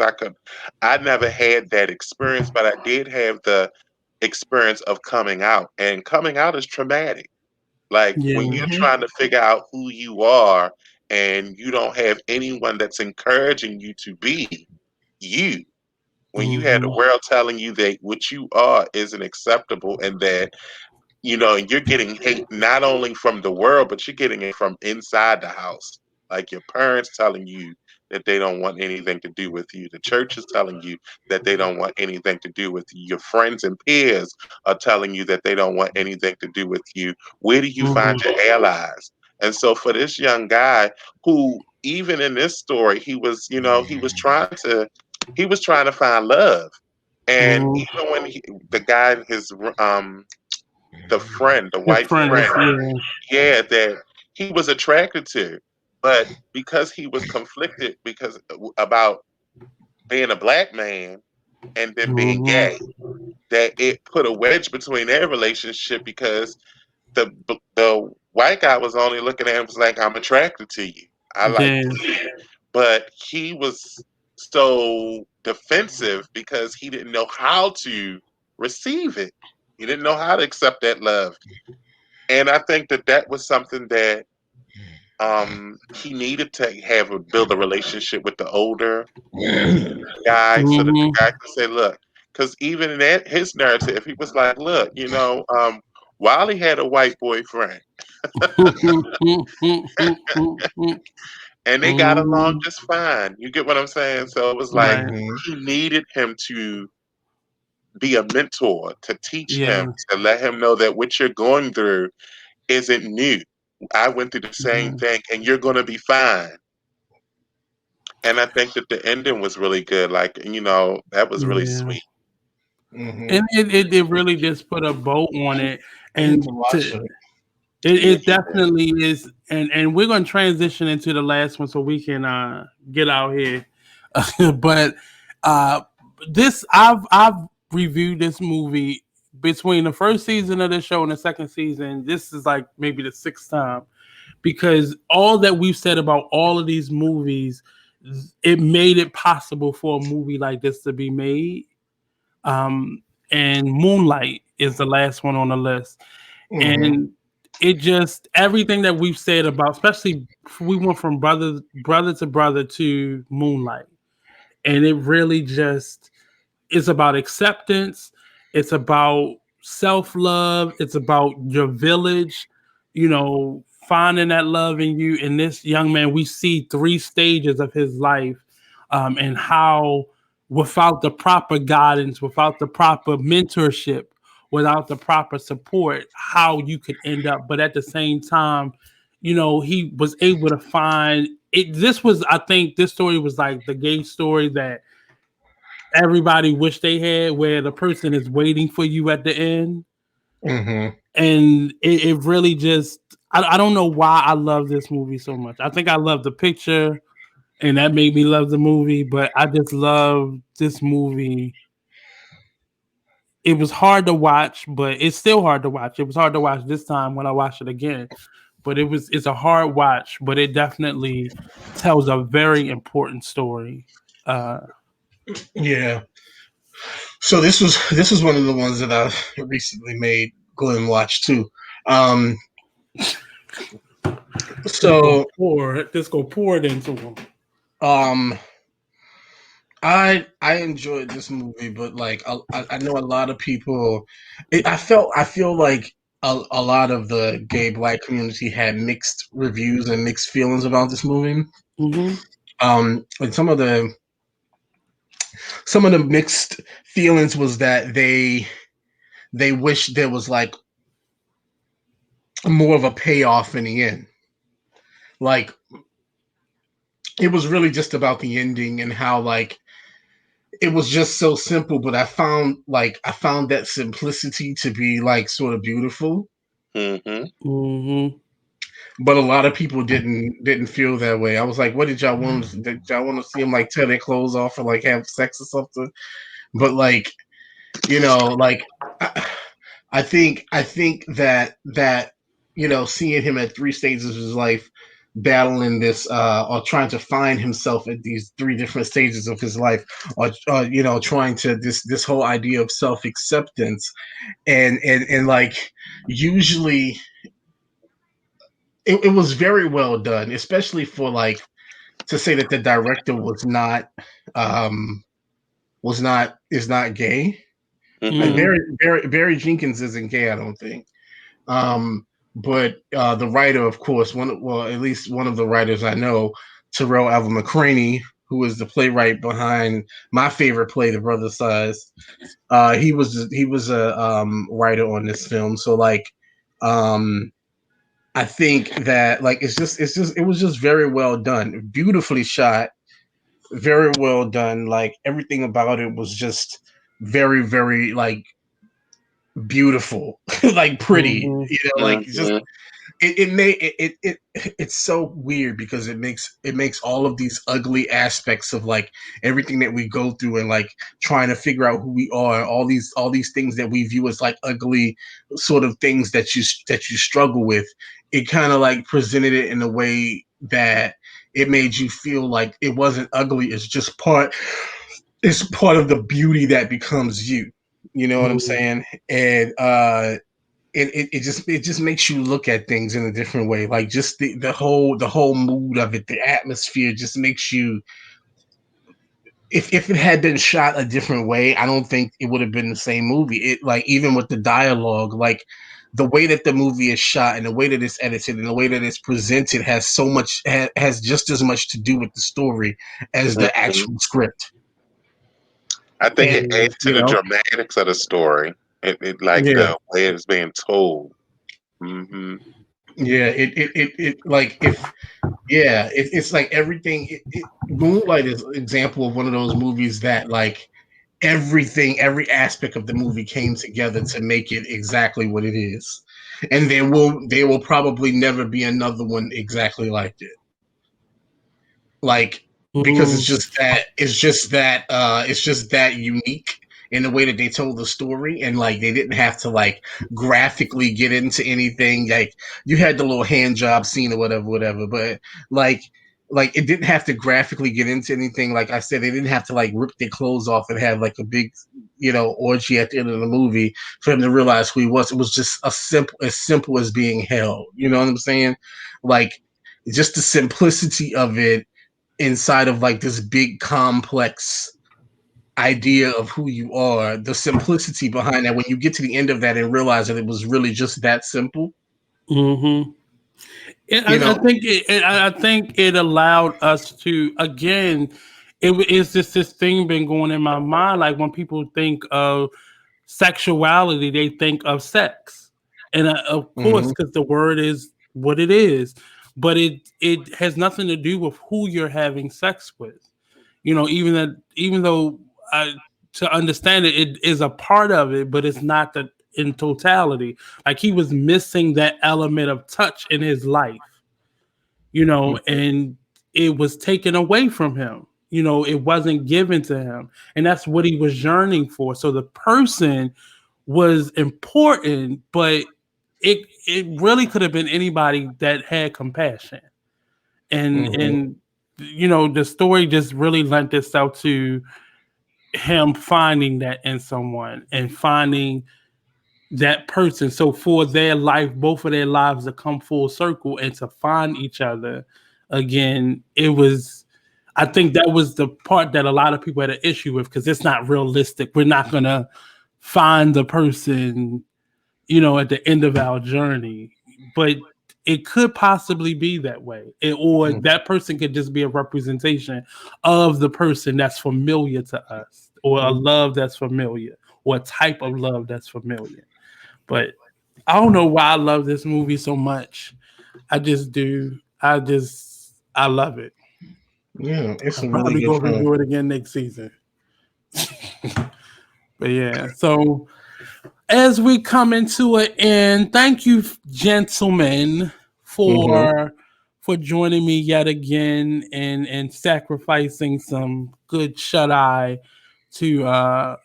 I never had that experience, but I did have the experience of coming out, and coming out is traumatic. Like Yeah. when you're trying to figure out who you are and you don't have anyone that's encouraging you to be you. When you had the world telling you that what you are isn't acceptable and that you're getting hate not only from the world, but you're getting it from inside the house. Like your parents telling you that they don't want anything to do with you. The church is telling you that they don't want anything to do with you. Your friends and peers are telling you that they don't want anything to do with you. Where do you find your allies? And so for this young guy who, even in this story, he was trying to find love. And even when the guy, the His white friend, friend, yeah, that he was attracted to, but because he was conflicted about being a black man and then being gay, that it put a wedge between their relationship because the white guy was only looking at him as like, I'm attracted to you, I like yeah, you, but he was so defensive because he didn't know how to receive it. He didn't know how to accept that love. And I think that was something that he needed to build a relationship with the older guy so that the guy could say, look, because even in his narrative, he was like, look, Wiley had a white boyfriend and they got along just fine. You get what I'm saying? So it was like right, he needed him to be a mentor, to teach yeah, him, to let him know that what you're going through isn't new. I went through the same thing and you're going to be fine. And I think that the ending was really good. Like, that was really yeah. sweet. And it really just put a bow on it, and it Yeah. definitely is. And we're gonna transition into the last one so we can get out here. But this I've reviewed this movie between the first season of the show and the second season. This is like maybe the sixth time because all that we've said about all of these movies, it made it possible for a movie like this to be made. And Moonlight is the last one on the list. And it just everything that we've said about, especially we went from brother to brother to Moonlight, and it really just is about acceptance. It's about self-love. It's about your village, finding that love in you. And this young man, we see 3 stages of his life, and how without the proper guidance, without the proper mentorship, without the proper support, how you could end up. But at the same time, he was able to find it. I think this story was like the gay story that everybody wish they had, where the person is waiting for you at the end. And it really just, I don't know why I love this movie so much. I think I love the picture and that made me love the movie, but I just love this movie. It was hard to watch, but it's still hard to watch. It was hard to watch this time when I watched it again, but it's a hard watch, but it definitely tells a very important story. Yeah. So this was one of the ones that I recently made Glenn watch too. So just go pour it into him. I enjoyed this movie, but like I know a lot of people. I feel like a lot of the gay black community had mixed reviews and mixed feelings about this movie. And some of the mixed feelings was that they wish there was like more of a payoff in the end. Like it was really just about the ending and how like it was just so simple, but I found that simplicity to be like sort of beautiful. But a lot of people didn't feel that way. I was like, what did y'all want? Did y'all want to see them like tear their clothes off or like have sex or something? But like, like I think that seeing him at 3 stages of his life battling this or trying to find himself at these 3 different stages of his life, or trying to this whole idea of self-acceptance, and like usually it was very well done, especially for like to say that the director is not gay. Like Barry Jenkins isn't gay, I don't think. But the writer, of course, at least one of the writers I know, Terrell Alvin McCraney, who is the playwright behind my favorite play, The Brother Size. He was a writer on this film. So like, I think that like it was just very well done, beautifully shot, very well done. Like everything about it was just very, very like beautiful, like pretty, like just it's so weird because it makes all of these ugly aspects of like everything that we go through and like trying to figure out who we are, all these things that we view as like ugly sort of things that you struggle with. It kind of like presented it in a way that it made you feel like it wasn't ugly. It's part of the beauty that becomes you. You know what I'm saying? And it just makes you look at things in a different way. Like just the whole mood of it, the atmosphere just makes you. If it had been shot a different way, I don't think it would have been the same movie. It like even with the dialogue, like the way that the movie is shot and the way that it's edited and the way that it's presented has just as much to do with the story as the actual script. I think it adds to the dramatics of the story. It like the way it's being told. Mm-hmm. Yeah, it like it's like everything. Moonlight is an example of one of those movies that like every aspect of the movie came together to make it exactly what it is, and there will probably never be another one exactly like it. Like because it's just that unique in the way that they told the story, and like they didn't have to like graphically get into anything. Like you had the little hand job scene or whatever, but like it didn't have to graphically get into anything. Like I said, they didn't have to like rip their clothes off and have like a big orgy at the end of the movie for him to realize who he was. It was just as simple as being held. You know what I'm saying? Like just the simplicity of it inside of like this big complex idea of who you are, the simplicity behind that when you get to the end of that and realize that it was really just that simple. I think it allowed us to, again, it's just this thing been going in my mind. Like when people think of sexuality, they think of sex, and of course, because the word is what it is, but it has nothing to do with who you're having sex with. Even though to understand it, it is a part of it, but it's not in totality. Like he was missing that element of touch in his life, and it was taken away from him. It wasn't given to him, and that's what he was yearning for. So the person was important, but it really could have been anybody that had compassion, and the story just really lent itself to him finding that in someone and finding that person. So for their life, both of their lives to come full circle and to find each other again, I think that was the part that a lot of people had an issue with, because it's not realistic. We're not going to find the person, at the end of our journey, but it could possibly be that way. Or that person could just be a representation of the person that's familiar to us, or a love that's familiar, or a type of love that's familiar. But I don't know why I love this movie so much. I just do. I love it. Yeah, it's I'll probably go review it again next season. But yeah, so as we come into an end, thank you, gentlemen, for joining me yet again and sacrificing some good shut eye to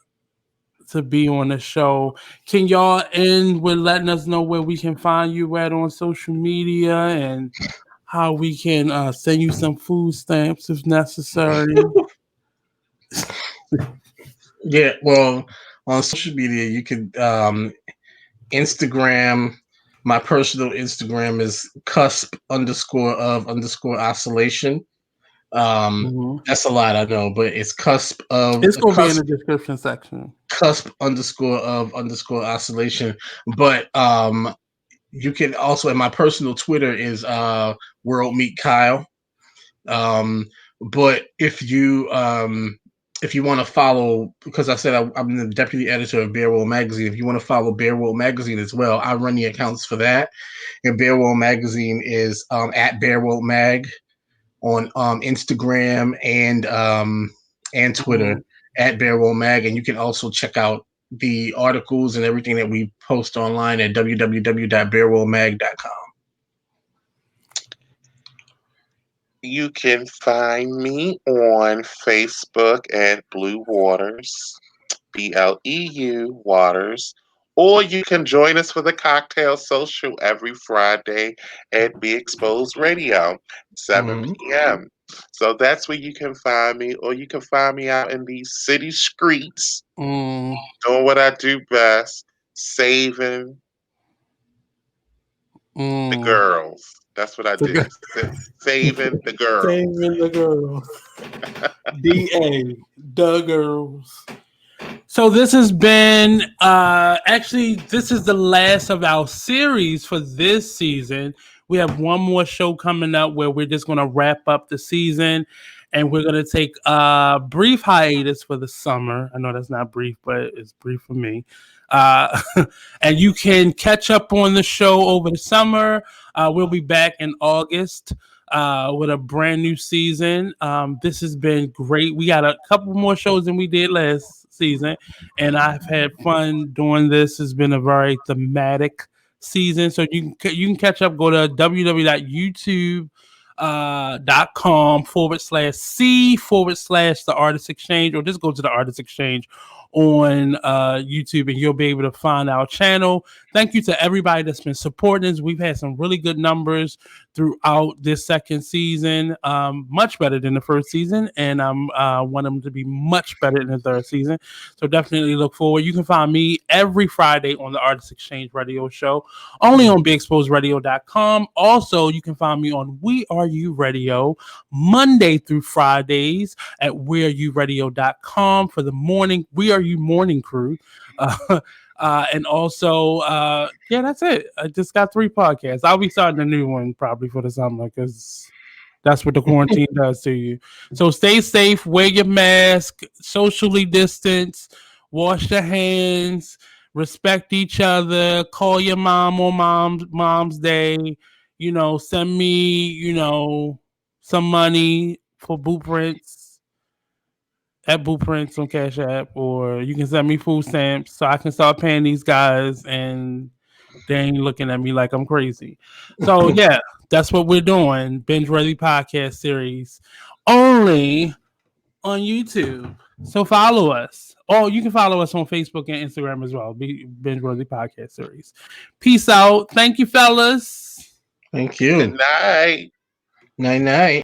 be on the show. Can y'all end with letting us know where we can find you at on social media and how we can send you some food stamps if necessary. Yeah, well, on social media, you could Instagram. My personal Instagram is cusp_of_oscillation. That's a lot, I know, but it's cusp of. It's gonna be in the description section. Cusp_of_oscillation. But you can also, and my personal Twitter is World Meet Kyle. But if you want to follow, because I said I'm the deputy editor of Bear World Magazine. If you want to follow Bear World Magazine as well, I run the accounts for that. And Bear World Magazine is at Bear World Mag on Instagram and Twitter at Bear World Mag. And you can also check out the articles and everything that we post online at www.bearworldmag.com. You can find me on Facebook at Bleu Waters, BLEU Waters, or you can join us for the cocktail social every Friday at Be Exposed Radio, 7 p.m. So that's where you can find me, or you can find me out in these city streets, doing what I do best, saving the girls. That's what I do. Saving the girls. Saving the girls. DA, the girls. So this has been, actually, this is the last of our series for this season. We have one more show coming up where we're just going to wrap up the season. And we're going to take a brief hiatus for the summer. I know that's not brief, but it's brief for me. And you can catch up on the show over the summer. We'll be back in August with a brand new season. This has been great. We got a couple more shows than we did last season, and I've had fun doing this. It's been a very thematic season. So you can catch up. Go to www.youtube.com/C/the Artist Exchange, or just go to the Artist Exchange on YouTube, and you'll be able to find our channel. Thank you to everybody that's been supporting us. We've had some really good numbers throughout this second season, much better than the first season, and I want them to be much better in the third season. So definitely look forward. You can find me every Friday on the Artist Exchange radio show, only on BeExposedRadio.com. Also, you can find me on We Are You Radio Monday through Fridays at WeAreYouRadio.com for the morning We Are You morning crew. And also, yeah, that's it. I just got 3 podcasts. I'll be starting a new one probably for the summer because that's what the quarantine does to you. So stay safe, wear your mask, socially distance, wash your hands, respect each other, call your mom on mom's day, send me, some money for boot prints at Boot Prints on Cash App, or you can send me food stamps so I can start paying these guys and they ain't looking at me like I'm crazy. So yeah, that's what we're doing. Binge Worthy Podcast Series only on YouTube. So follow us. Oh, you can follow us on Facebook and Instagram as well. Binge Worthy Podcast Series. Peace out. Thank you, fellas. Thank you. Good night. Night.